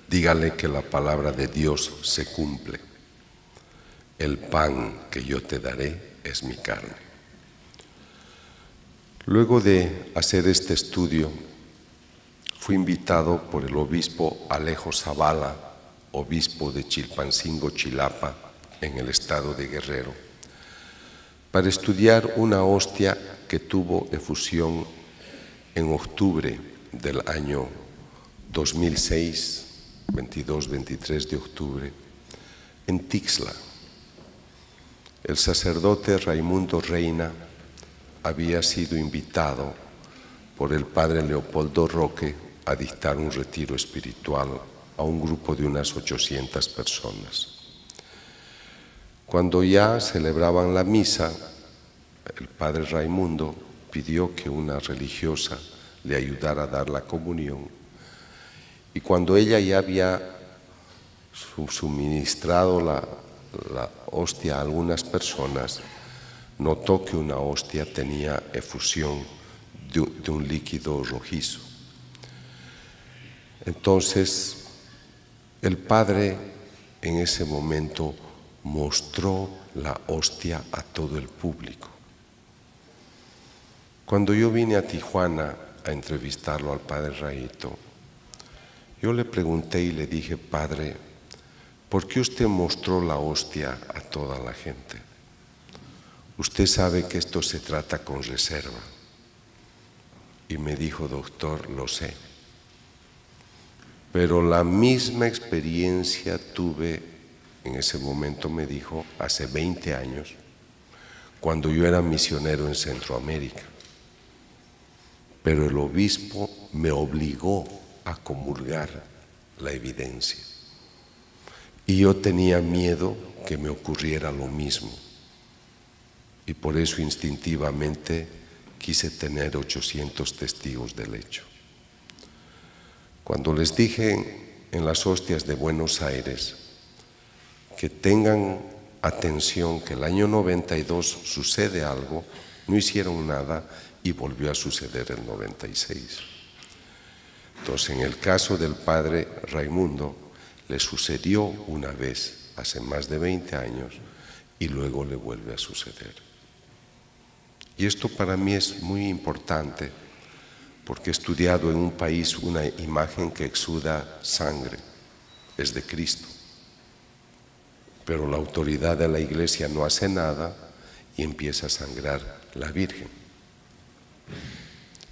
dígale que la palabra de Dios se cumple. El pan que yo te daré es mi carne. Luego de hacer este estudio, fui invitado por el obispo Alejo Zavala, obispo de Chilpancingo, Chilapa, en el estado de Guerrero, para estudiar una hostia que tuvo efusión en octubre del año 2006, 22-23 de octubre, en Tixla. El sacerdote Raimundo Reina había sido invitado por el padre Leopoldo Roque a dictar un retiro espiritual a un grupo de unas 800 personas. Cuando ya celebraban la misa, el padre Raimundo pidió que una religiosa le ayudara a dar la comunión, y cuando ella ya había suministrado la hostia a algunas personas, notó que una hostia tenía efusión de un líquido rojizo. Entonces, el padre en ese momento mostró la hostia a todo el público. Cuando yo vine a Tijuana a entrevistarlo al padre Raito, yo le pregunté y le dije: padre, ¿por qué usted mostró la hostia a toda la gente? Usted sabe que esto se trata con reserva. Y me dijo: doctor, lo sé. Pero la misma experiencia tuve, en ese momento me dijo, hace 20 años, cuando yo era misionero en Centroamérica. Pero el obispo me obligó a comulgar la evidencia. Y yo tenía miedo que me ocurriera lo mismo. Y por eso instintivamente quise tener 800 testigos del hecho. Cuando les dije en las hostias de Buenos Aires que tengan atención, que el año 92 sucede algo, no hicieron nada y volvió a suceder el 96. Entonces, en el caso del padre Raimundo, le sucedió una vez hace más de 20 años y luego le vuelve a suceder. Y esto para mí es muy importante porque he estudiado en un país una imagen que exuda sangre, es de Cristo. Pero la autoridad de la Iglesia no hace nada y empieza a sangrar la Virgen.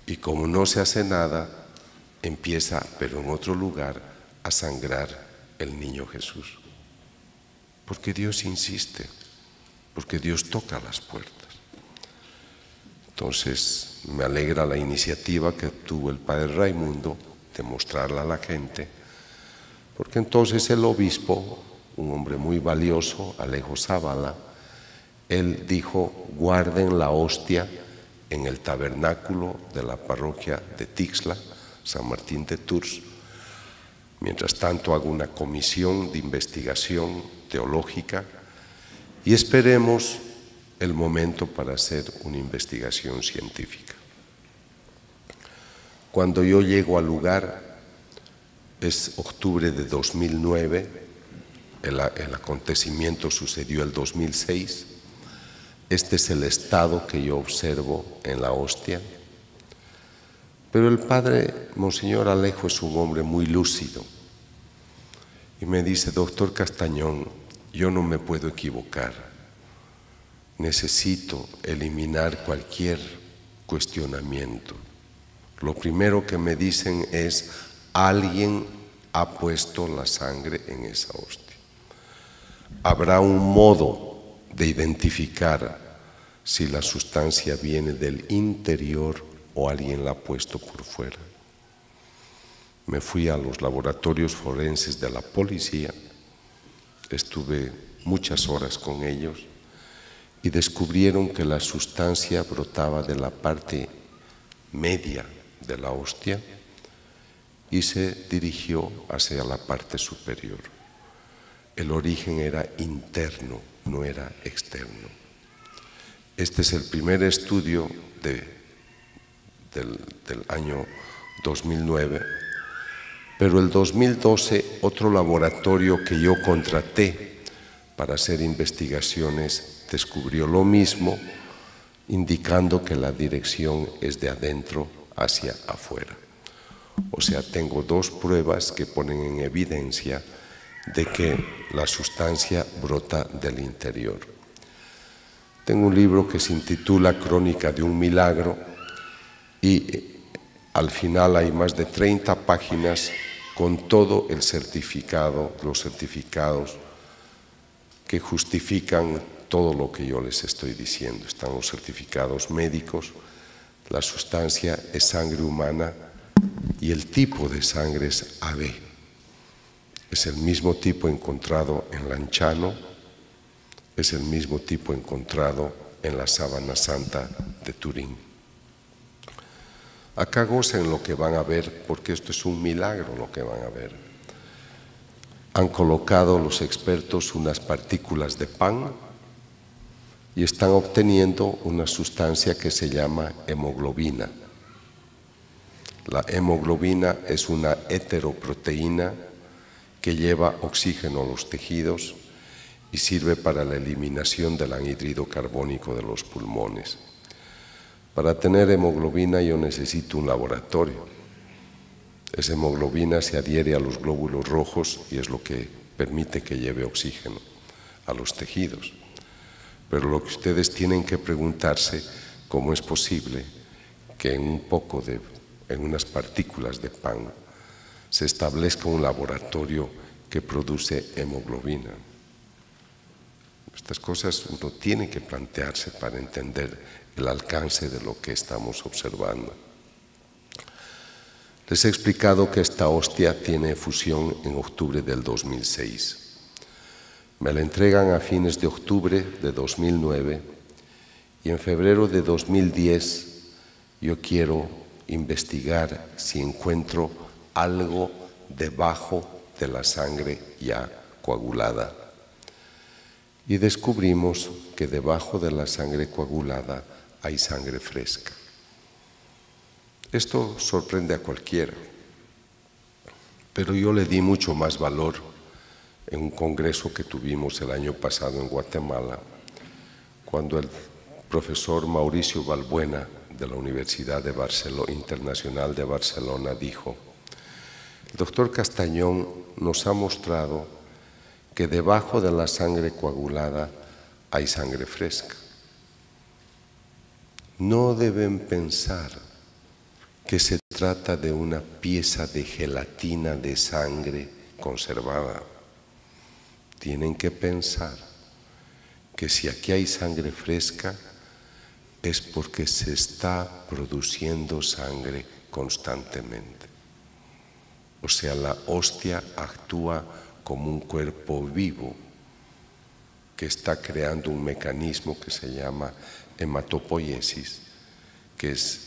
Y como no se hace nada, empieza, pero en otro lugar, a sangrar el niño Jesús. Porque Dios insiste, porque Dios toca las puertas. Entonces, me alegra la iniciativa que tuvo el padre Raimundo de mostrarla a la gente, porque entonces el obispo, un hombre muy valioso, Alejo Zavala, él dijo: guarden la hostia en el tabernáculo de la parroquia de Tixla, San Martín de Tours. Mientras tanto, hago una comisión de investigación teológica y esperemos el momento para hacer una investigación científica. Cuando yo llego al lugar, es octubre de 2009, el acontecimiento sucedió el 2006, este es el estado que yo observo en la hostia, pero el padre Monseñor Alejo es un hombre muy lúcido y me dice: doctor Castañón, yo no me puedo equivocar. Necesito eliminar cualquier cuestionamiento. Lo primero que me dicen es: alguien ha puesto la sangre en esa hostia. Habrá un modo de identificar si la sustancia viene del interior o alguien la ha puesto por fuera. Me fui a los laboratorios forenses de la policía, estuve muchas horas con ellos y descubrieron que la sustancia brotaba de la parte media de la hostia y se dirigió hacia la parte superior. El origen era interno, no era externo. Este es el primer estudio del año 2009, pero el 2012 otro laboratorio que yo contraté para hacer investigaciones descubrió lo mismo, indicando que la dirección es de adentro hacia afuera. O sea, tengo dos pruebas que ponen en evidencia de que la sustancia brota del interior. Tengo un libro que se intitula Crónica de un milagro y al final hay más de 30 páginas con todo el certificado, los certificados que justifican todo lo que yo les estoy diciendo. Están los certificados médicos, la sustancia es sangre humana y el tipo de sangre es AB. Es el mismo tipo encontrado en Lanciano, es el mismo tipo encontrado en la Sábana Santa de Turín. Acá gocen lo que van a ver, porque esto es un milagro lo que van a ver. Han colocado los expertos unas partículas de pan y están obteniendo una sustancia que se llama hemoglobina. La hemoglobina es una heteroproteína que lleva oxígeno a los tejidos y sirve para la eliminación del anhídrido carbónico de los pulmones. Para tener hemoglobina yo necesito un laboratorio. Esa hemoglobina se adhiere a los glóbulos rojos y es lo que permite que lleve oxígeno a los tejidos. Pero lo que ustedes tienen que preguntarse, ¿cómo es posible que en unas partículas de pan se establezca un laboratorio que produce hemoglobina? Estas cosas uno tiene que plantearse para entender el alcance de lo que estamos observando. Les he explicado que esta hostia tiene efusión en octubre del 2006. Me la entregan a fines de octubre de 2009 y en febrero de 2010 yo quiero investigar si encuentro algo debajo de la sangre ya coagulada. Y descubrimos que debajo de la sangre coagulada hay sangre fresca. Esto sorprende a cualquiera, pero yo le di mucho más valor en un congreso que tuvimos el año pasado en Guatemala, cuando el profesor Mauricio Balbuena de la Universidad Internacional de Barcelona dijo: el doctor Castañón nos ha mostrado que debajo de la sangre coagulada hay sangre fresca. No deben pensar que se trata de una pieza de gelatina de sangre conservada. Tienen que pensar que si aquí hay sangre fresca es porque se está produciendo sangre constantemente. O sea, la hostia actúa como un cuerpo vivo que está creando un mecanismo que se llama hematopoiesis, que es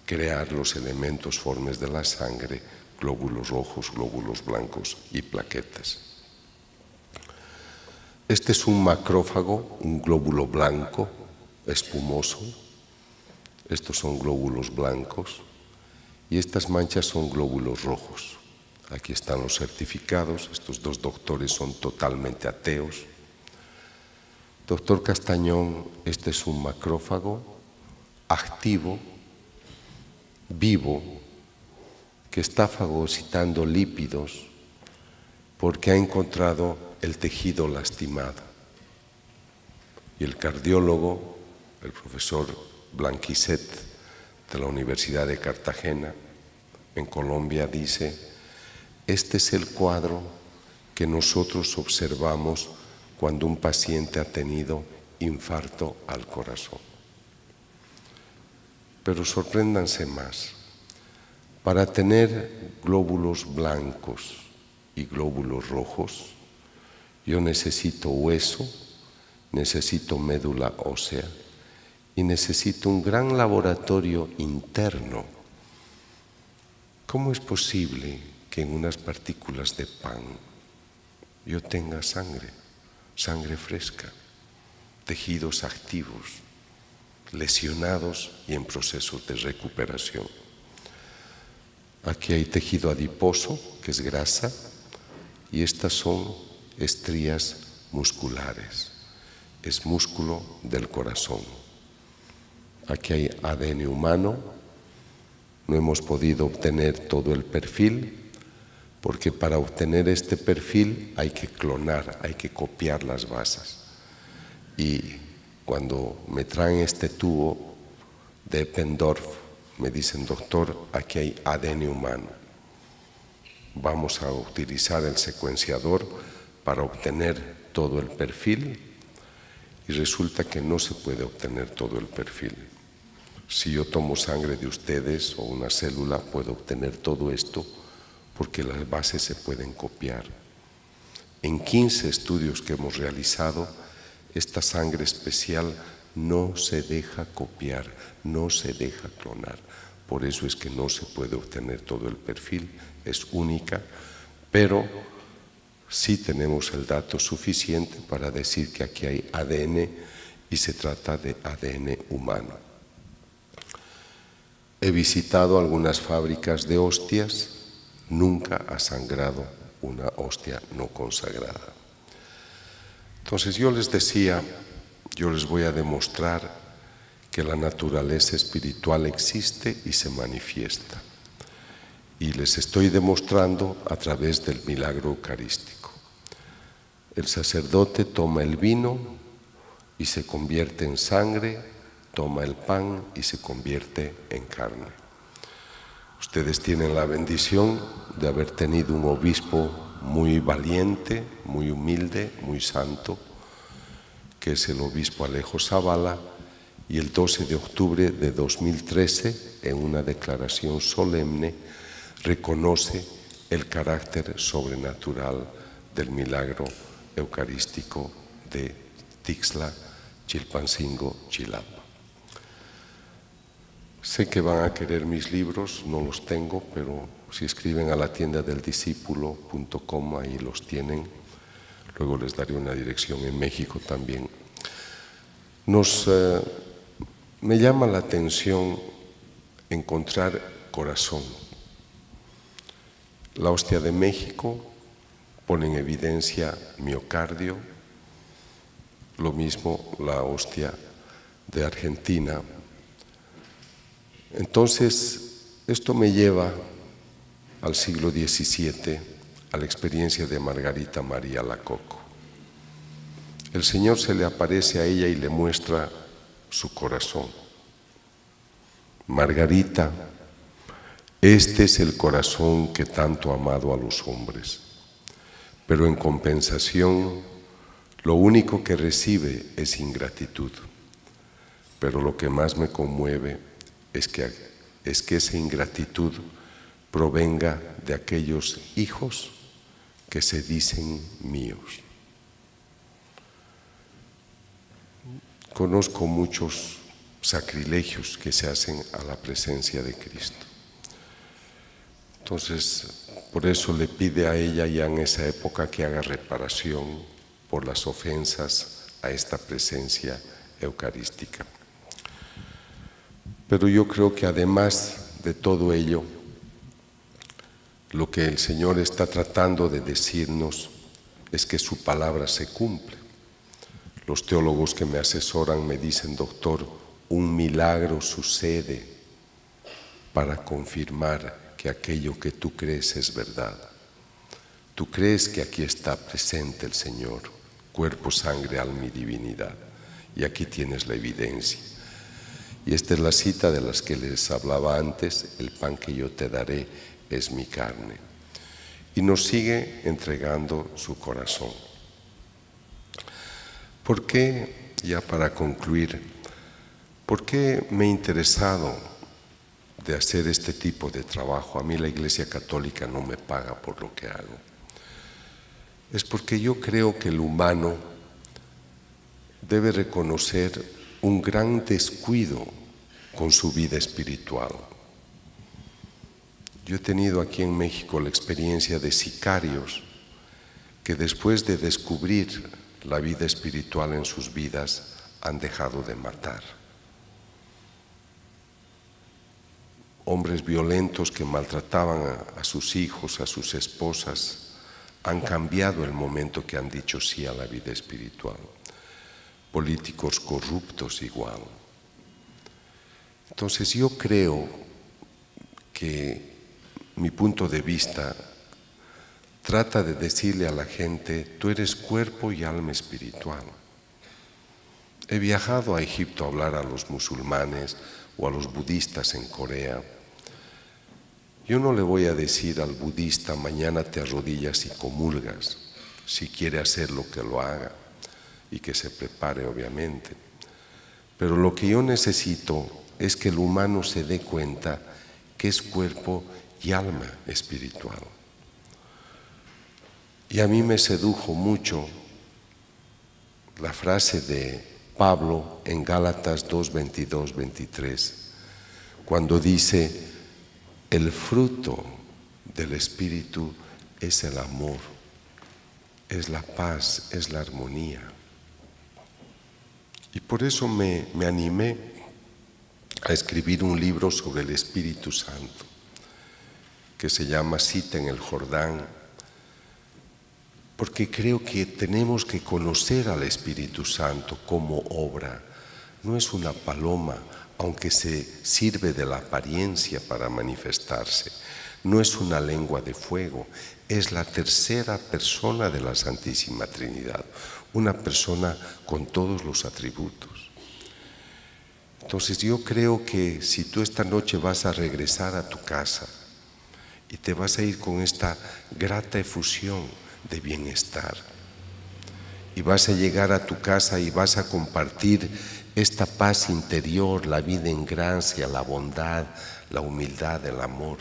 crear los elementos formes de la sangre, glóbulos rojos, glóbulos blancos y plaquetas. Este es un macrófago, un glóbulo blanco, espumoso. Estos son glóbulos blancos y estas manchas son glóbulos rojos. Aquí están los certificados. Estos dos doctores son totalmente ateos. Doctor Castañón, este es un macrófago activo, vivo, que está fagocitando lípidos porque ha encontrado el tejido lastimado. Y el cardiólogo, el profesor Blanquiset de la Universidad de Cartagena, en Colombia, dice: este es el cuadro que nosotros observamos cuando un paciente ha tenido infarto al corazón. Pero sorpréndanse más. Para tener glóbulos blancos y glóbulos rojos, yo necesito hueso, necesito médula ósea y necesito un gran laboratorio interno. ¿Cómo es posible que en unas partículas de pan yo tenga sangre, sangre fresca, tejidos activos, lesionados y en procesos de recuperación? Aquí hay tejido adiposo, que es grasa, y estas son estrías musculares, es músculo del corazón. Aquí hay ADN humano, no hemos podido obtener todo el perfil, porque para obtener este perfil hay que clonar, hay que copiar las bases. Y cuando me traen este tubo de Eppendorf, me dicen: doctor, aquí hay ADN humano. Vamos a utilizar el secuenciador para obtener todo el perfil, y resulta que no se puede obtener todo el perfil. Si yo tomo sangre de ustedes o una célula, puedo obtener todo esto porque las bases se pueden copiar. En 15 estudios que hemos realizado, esta sangre especial no se deja copiar, no se deja clonar. Por eso es que no se puede obtener todo el perfil, es única, pero sí tenemos el dato suficiente para decir que aquí hay ADN y se trata de ADN humano. He visitado algunas fábricas de hostias, nunca ha sangrado una hostia no consagrada. Entonces yo les decía, yo les voy a demostrar que la naturaleza espiritual existe y se manifiesta. Y les estoy demostrando a través del milagro eucarístico. El sacerdote toma el vino y se convierte en sangre, toma el pan y se convierte en carne. Ustedes tienen la bendición de haber tenido un obispo muy valiente, muy humilde, muy santo, que es el obispo Alejo Zavala, y el 12 de octubre de 2013, en una declaración solemne, reconoce el carácter sobrenatural del milagro eucarístico de Tixla, Chilpancingo, Chilapa. Sé que van a querer mis libros, no los tengo, pero si escriben a la tiendadeldiscípulo.com, ahí los tienen. Luego les daré una dirección en México también. Me llama la atención encontrar corazón. La hostia de México pone en evidencia miocardio, lo mismo la hostia de Argentina. Entonces, esto me lleva al siglo XVII, a la experiencia de Margarita María Alacoque. El Señor se le aparece a ella y le muestra su corazón. Margarita, este es el corazón que tanto ha amado a los hombres, pero en compensación, lo único que recibe es ingratitud. Pero lo que más me conmueve es que esa ingratitud provenga de aquellos hijos que se dicen míos. Conozco muchos sacrilegios que se hacen a la presencia de Cristo. Entonces, por eso le pide a ella ya en esa época que haga reparación por las ofensas a esta presencia eucarística. Pero yo creo que además de todo ello, lo que el Señor está tratando de decirnos es que su palabra se cumple. Los teólogos que me asesoran me dicen: doctor, un milagro sucede para confirmar que aquello que tú crees es verdad. Tú crees que aquí está presente el Señor, cuerpo, sangre, alma y divinidad, y aquí tienes la evidencia. Y esta es la cita de las que les hablaba antes: el pan que yo te daré es mi carne. Y nos sigue entregando su corazón. ¿Por qué, ya para concluir, por qué me he interesado de hacer este tipo de trabajo? A mí la Iglesia Católica no me paga por lo que hago. Es porque yo creo que el humano debe reconocer un gran descuido con su vida espiritual. Yo he tenido aquí en México la experiencia de sicarios que después de descubrir la vida espiritual en sus vidas han dejado de matar. Hombres violentos que maltrataban a sus hijos, a sus esposas, han cambiado el momento que han dicho sí a la vida espiritual. Políticos corruptos igual. Entonces yo creo que mi punto de vista trata de decirle a la gente, tú eres cuerpo y alma espiritual. He viajado a Egipto a hablar a los musulmanes o a los budistas en Corea. Yo no le voy a decir al budista, mañana te arrodillas y comulgas. Si quiere hacerlo, que lo haga y que se prepare, obviamente. Pero lo que yo necesito es que el humano se dé cuenta que es cuerpo y alma espiritual. Y a mí me sedujo mucho la frase de Pablo en Gálatas 2, 22, 23, cuando dice, el fruto del Espíritu es el amor, es la paz, es la armonía. Y por eso me animé a escribir un libro sobre el Espíritu Santo, que se llama Cita en el Jordán, porque creo que tenemos que conocer al Espíritu Santo como obra. No es una paloma, aunque se sirve de la apariencia para manifestarse. No es una lengua de fuego, es la tercera persona de la Santísima Trinidad, una persona con todos los atributos. Entonces yo creo que si tú esta noche vas a regresar a tu casa y te vas a ir con esta grata efusión de bienestar, y vas a llegar a tu casa y vas a compartir esta paz interior, la vida en gracia, la bondad, la humildad, el amor.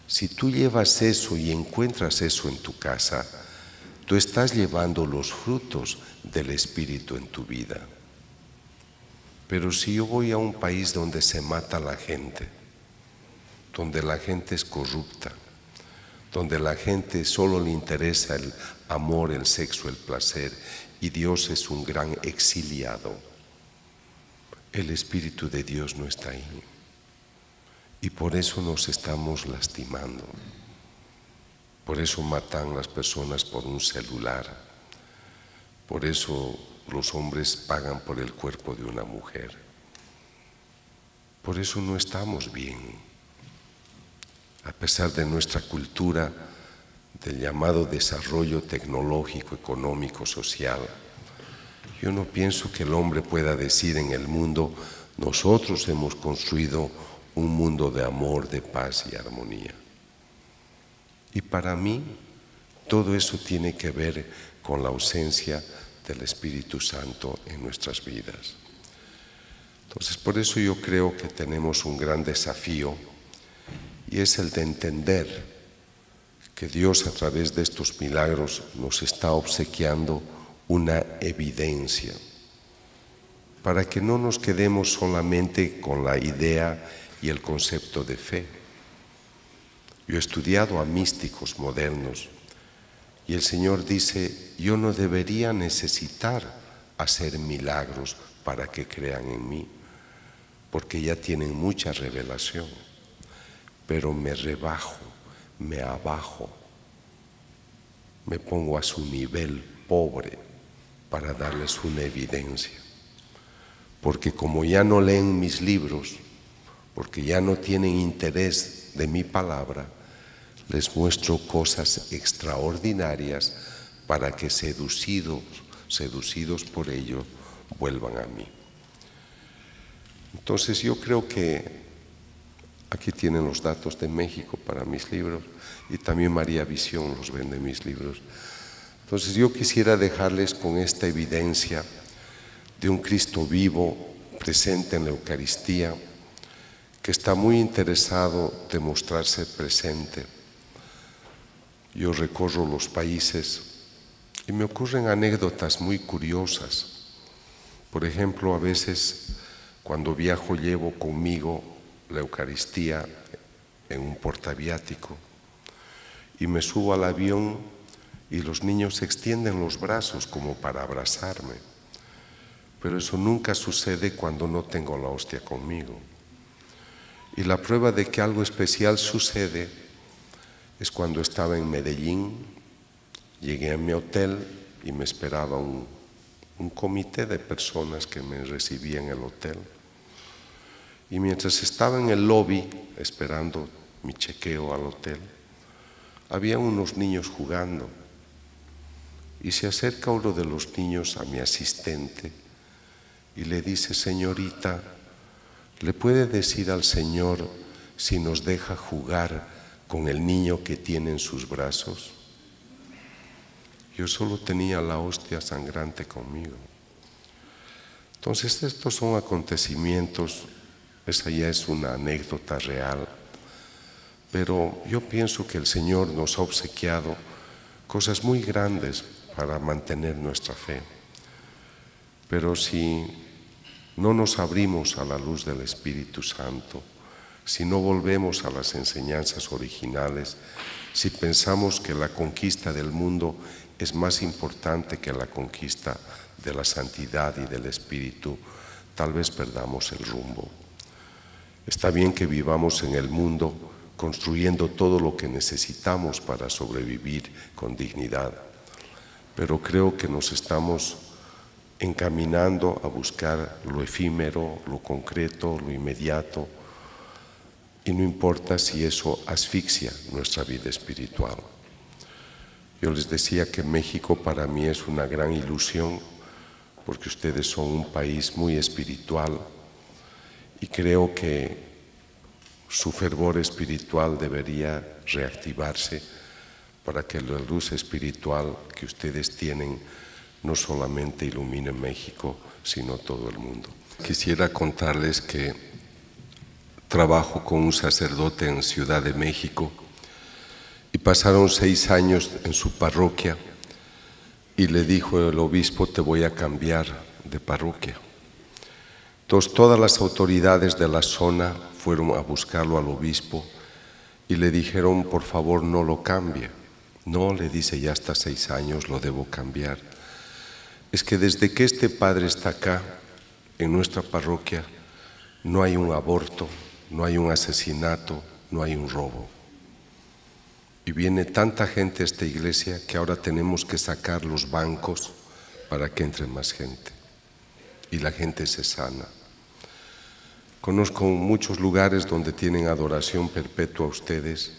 Si tú llevas eso y encuentras eso en tu casa, tú estás llevando los frutos del Espíritu en tu vida. Pero si yo voy a un país donde se mata la gente, donde la gente es corrupta, donde la gente solo le interesa el amor, el sexo, el placer, y Dios es un gran exiliado, el Espíritu de Dios no está ahí. Y por eso nos estamos lastimando. Por eso matan las personas por un celular. Por eso los hombres pagan por el cuerpo de una mujer. Por eso no estamos bien. A pesar de nuestra cultura, del llamado desarrollo tecnológico, económico, social, yo no pienso que el hombre pueda decir en el mundo, nosotros hemos construido un mundo de amor, de paz y armonía. Y para mí, todo eso tiene que ver con la ausencia del Espíritu Santo en nuestras vidas. Entonces, por eso yo creo que tenemos un gran desafío, y es el de entender que Dios a través de estos milagros nos está obsequiando una evidencia, para que no nos quedemos solamente con la idea y el concepto de fe. Yo he estudiado a místicos modernos y el Señor dice, yo no debería necesitar hacer milagros para que crean en mí, porque ya tienen mucha revelación. Pero me rebajo, me abajo, me pongo a su nivel pobre para darles una evidencia. Porque como ya no leen mis libros, porque ya no tienen interés de mi palabra, les muestro cosas extraordinarias para que seducidos por ello, vuelvan a mí. Entonces yo creo que aquí tienen los datos de México para mis libros, y también María Visión los vende mis libros. Entonces yo quisiera dejarles con esta evidencia de un Cristo vivo, presente en la Eucaristía, que está muy interesado de mostrarse presente. Yo recorro los países y me ocurren anécdotas muy curiosas. Por ejemplo, a veces cuando viajo llevo conmigo la Eucaristía en un portaviático y me subo al avión y los niños extienden los brazos como para abrazarme. Pero eso nunca sucede cuando no tengo la hostia conmigo. Y la prueba de que algo especial sucede es cuando estaba en Medellín, llegué a mi hotel y me esperaba un comité de personas que me recibían en el hotel. Y mientras estaba en el lobby esperando mi chequeo al hotel, había unos niños jugando. Y se acerca uno de los niños a mi asistente y le dice: señorita, ¿le puede decir al Señor si nos deja jugar con el niño que tiene en sus brazos? Yo solo tenía la hostia sangrante conmigo. Entonces estos son acontecimientos, esa ya es una anécdota real, pero yo pienso que el Señor nos ha obsequiado cosas muy grandes para mantener nuestra fe. Pero si no nos abrimos a la luz del Espíritu Santo, si no volvemos a las enseñanzas originales, si pensamos que la conquista del mundo es más importante que la conquista de la santidad y del Espíritu, tal vez perdamos el rumbo. Está bien que vivamos en el mundo construyendo todo lo que necesitamos para sobrevivir con dignidad, pero creo que nos estamos encaminando a buscar lo efímero, lo concreto, lo inmediato, y no importa si eso asfixia nuestra vida espiritual. Yo les decía que México para mí es una gran ilusión, porque ustedes son un país muy espiritual y creo que su fervor espiritual debería reactivarse para que la luz espiritual que ustedes tienen no solamente ilumine México, sino todo el mundo. Quisiera contarles que trabajo con un sacerdote en Ciudad de México y pasaron 6 años en su parroquia y le dijo el obispo: te voy a cambiar de parroquia. Entonces todas las autoridades de la zona fueron a buscarlo al obispo y le dijeron: por favor, no lo cambie. No, le dice, ya hasta 6 años lo debo cambiar. Es que desde que este padre está acá, en nuestra parroquia, no hay un aborto, no hay un asesinato, no hay un robo. Y viene tanta gente a esta iglesia que ahora tenemos que sacar los bancos para que entre más gente. Y la gente se sana. Conozco muchos lugares donde tienen adoración perpetua ustedes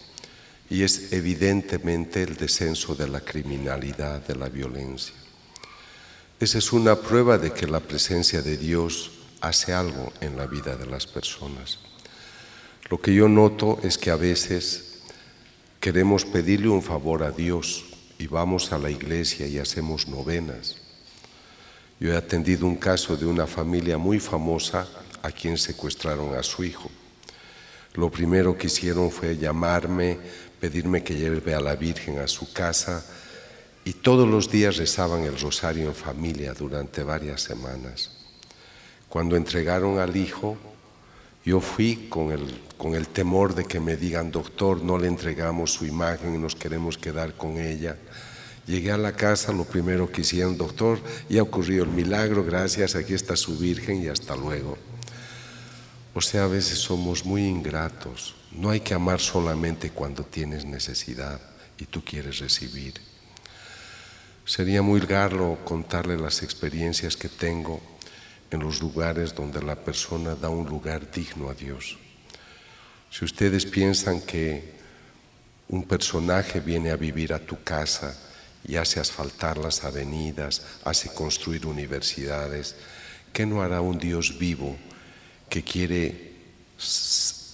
y es evidentemente el descenso de la criminalidad, de la violencia. Esa es una prueba de que la presencia de Dios hace algo en la vida de las personas. Lo que yo noto es que a veces queremos pedirle un favor a Dios y vamos a la iglesia y hacemos novenas. Yo he atendido un caso de una familia muy famosa a quien secuestraron a su hijo. Lo primero que hicieron fue llamarme, pedirme que lleve a la Virgen a su casa y todos los días rezaban el rosario en familia durante varias semanas. Cuando entregaron al hijo, yo fui con el temor de que me digan: doctor, no le entregamos su imagen y nos queremos quedar con ella. Llegué a la casa, lo primero que hicieron: doctor, ya ocurrió el milagro, gracias, aquí está su Virgen y hasta luego. O sea, a veces somos muy ingratos. No hay que amar solamente cuando tienes necesidad y tú quieres recibir. Sería muy largo contarle las experiencias que tengo en los lugares donde la persona da un lugar digno a Dios. Si ustedes piensan que un personaje viene a vivir a tu casa y hace asfaltar las avenidas, hace construir universidades, ¿qué no hará un Dios vivo que quiere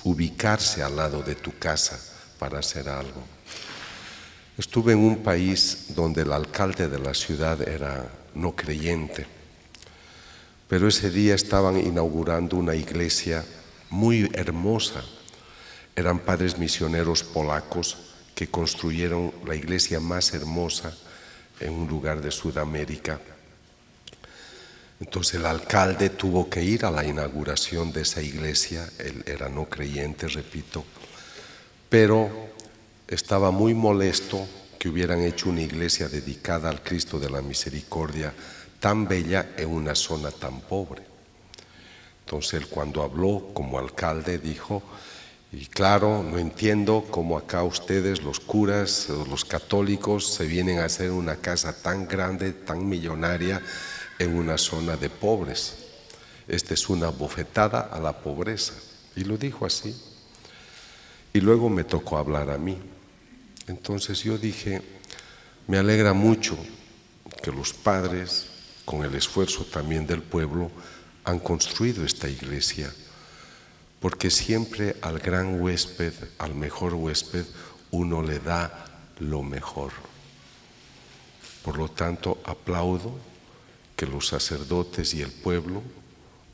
ubicarse al lado de tu casa para hacer algo? Estuve en un país donde el alcalde de la ciudad era no creyente, pero ese día estaban inaugurando una iglesia muy hermosa. Eran padres misioneros polacos que construyeron la iglesia más hermosa en un lugar de Sudamérica. Entonces el alcalde tuvo que ir a la inauguración de esa iglesia. Él era no creyente, repito, pero estaba muy molesto que hubieran hecho una iglesia dedicada al Cristo de la Misericordia tan bella en una zona tan pobre. Entonces él, cuando habló como alcalde, dijo: y claro, no entiendo cómo acá ustedes, los curas, los católicos, se vienen a hacer una casa tan grande, tan millonaria, en una zona de pobres. Esta es una bofetada a la pobreza. Y lo dijo así. Y luego me tocó hablar a mí. Entonces yo dije: me alegra mucho que los padres, con el esfuerzo también del pueblo, han construido esta iglesia, porque siempre al gran huésped, al mejor huésped, uno le da lo mejor. Por lo tanto, aplaudo que los sacerdotes y el pueblo,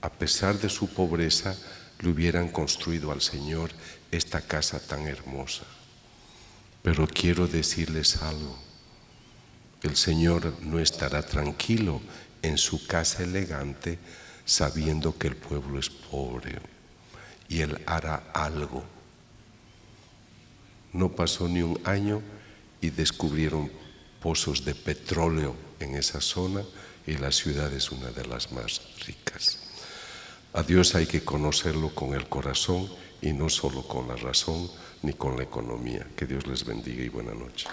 a pesar de su pobreza, le hubieran construido al Señor esta casa tan hermosa. Pero quiero decirles algo: el Señor no estará tranquilo en su casa elegante sabiendo que el pueblo es pobre, y Él hará algo. No pasó ni un año y descubrieron pozos de petróleo en esa zona, y la ciudad es una de las más ricas. A Dios hay que conocerlo con el corazón y no solo con la razón ni con la economía. Que Dios les bendiga y buena noche.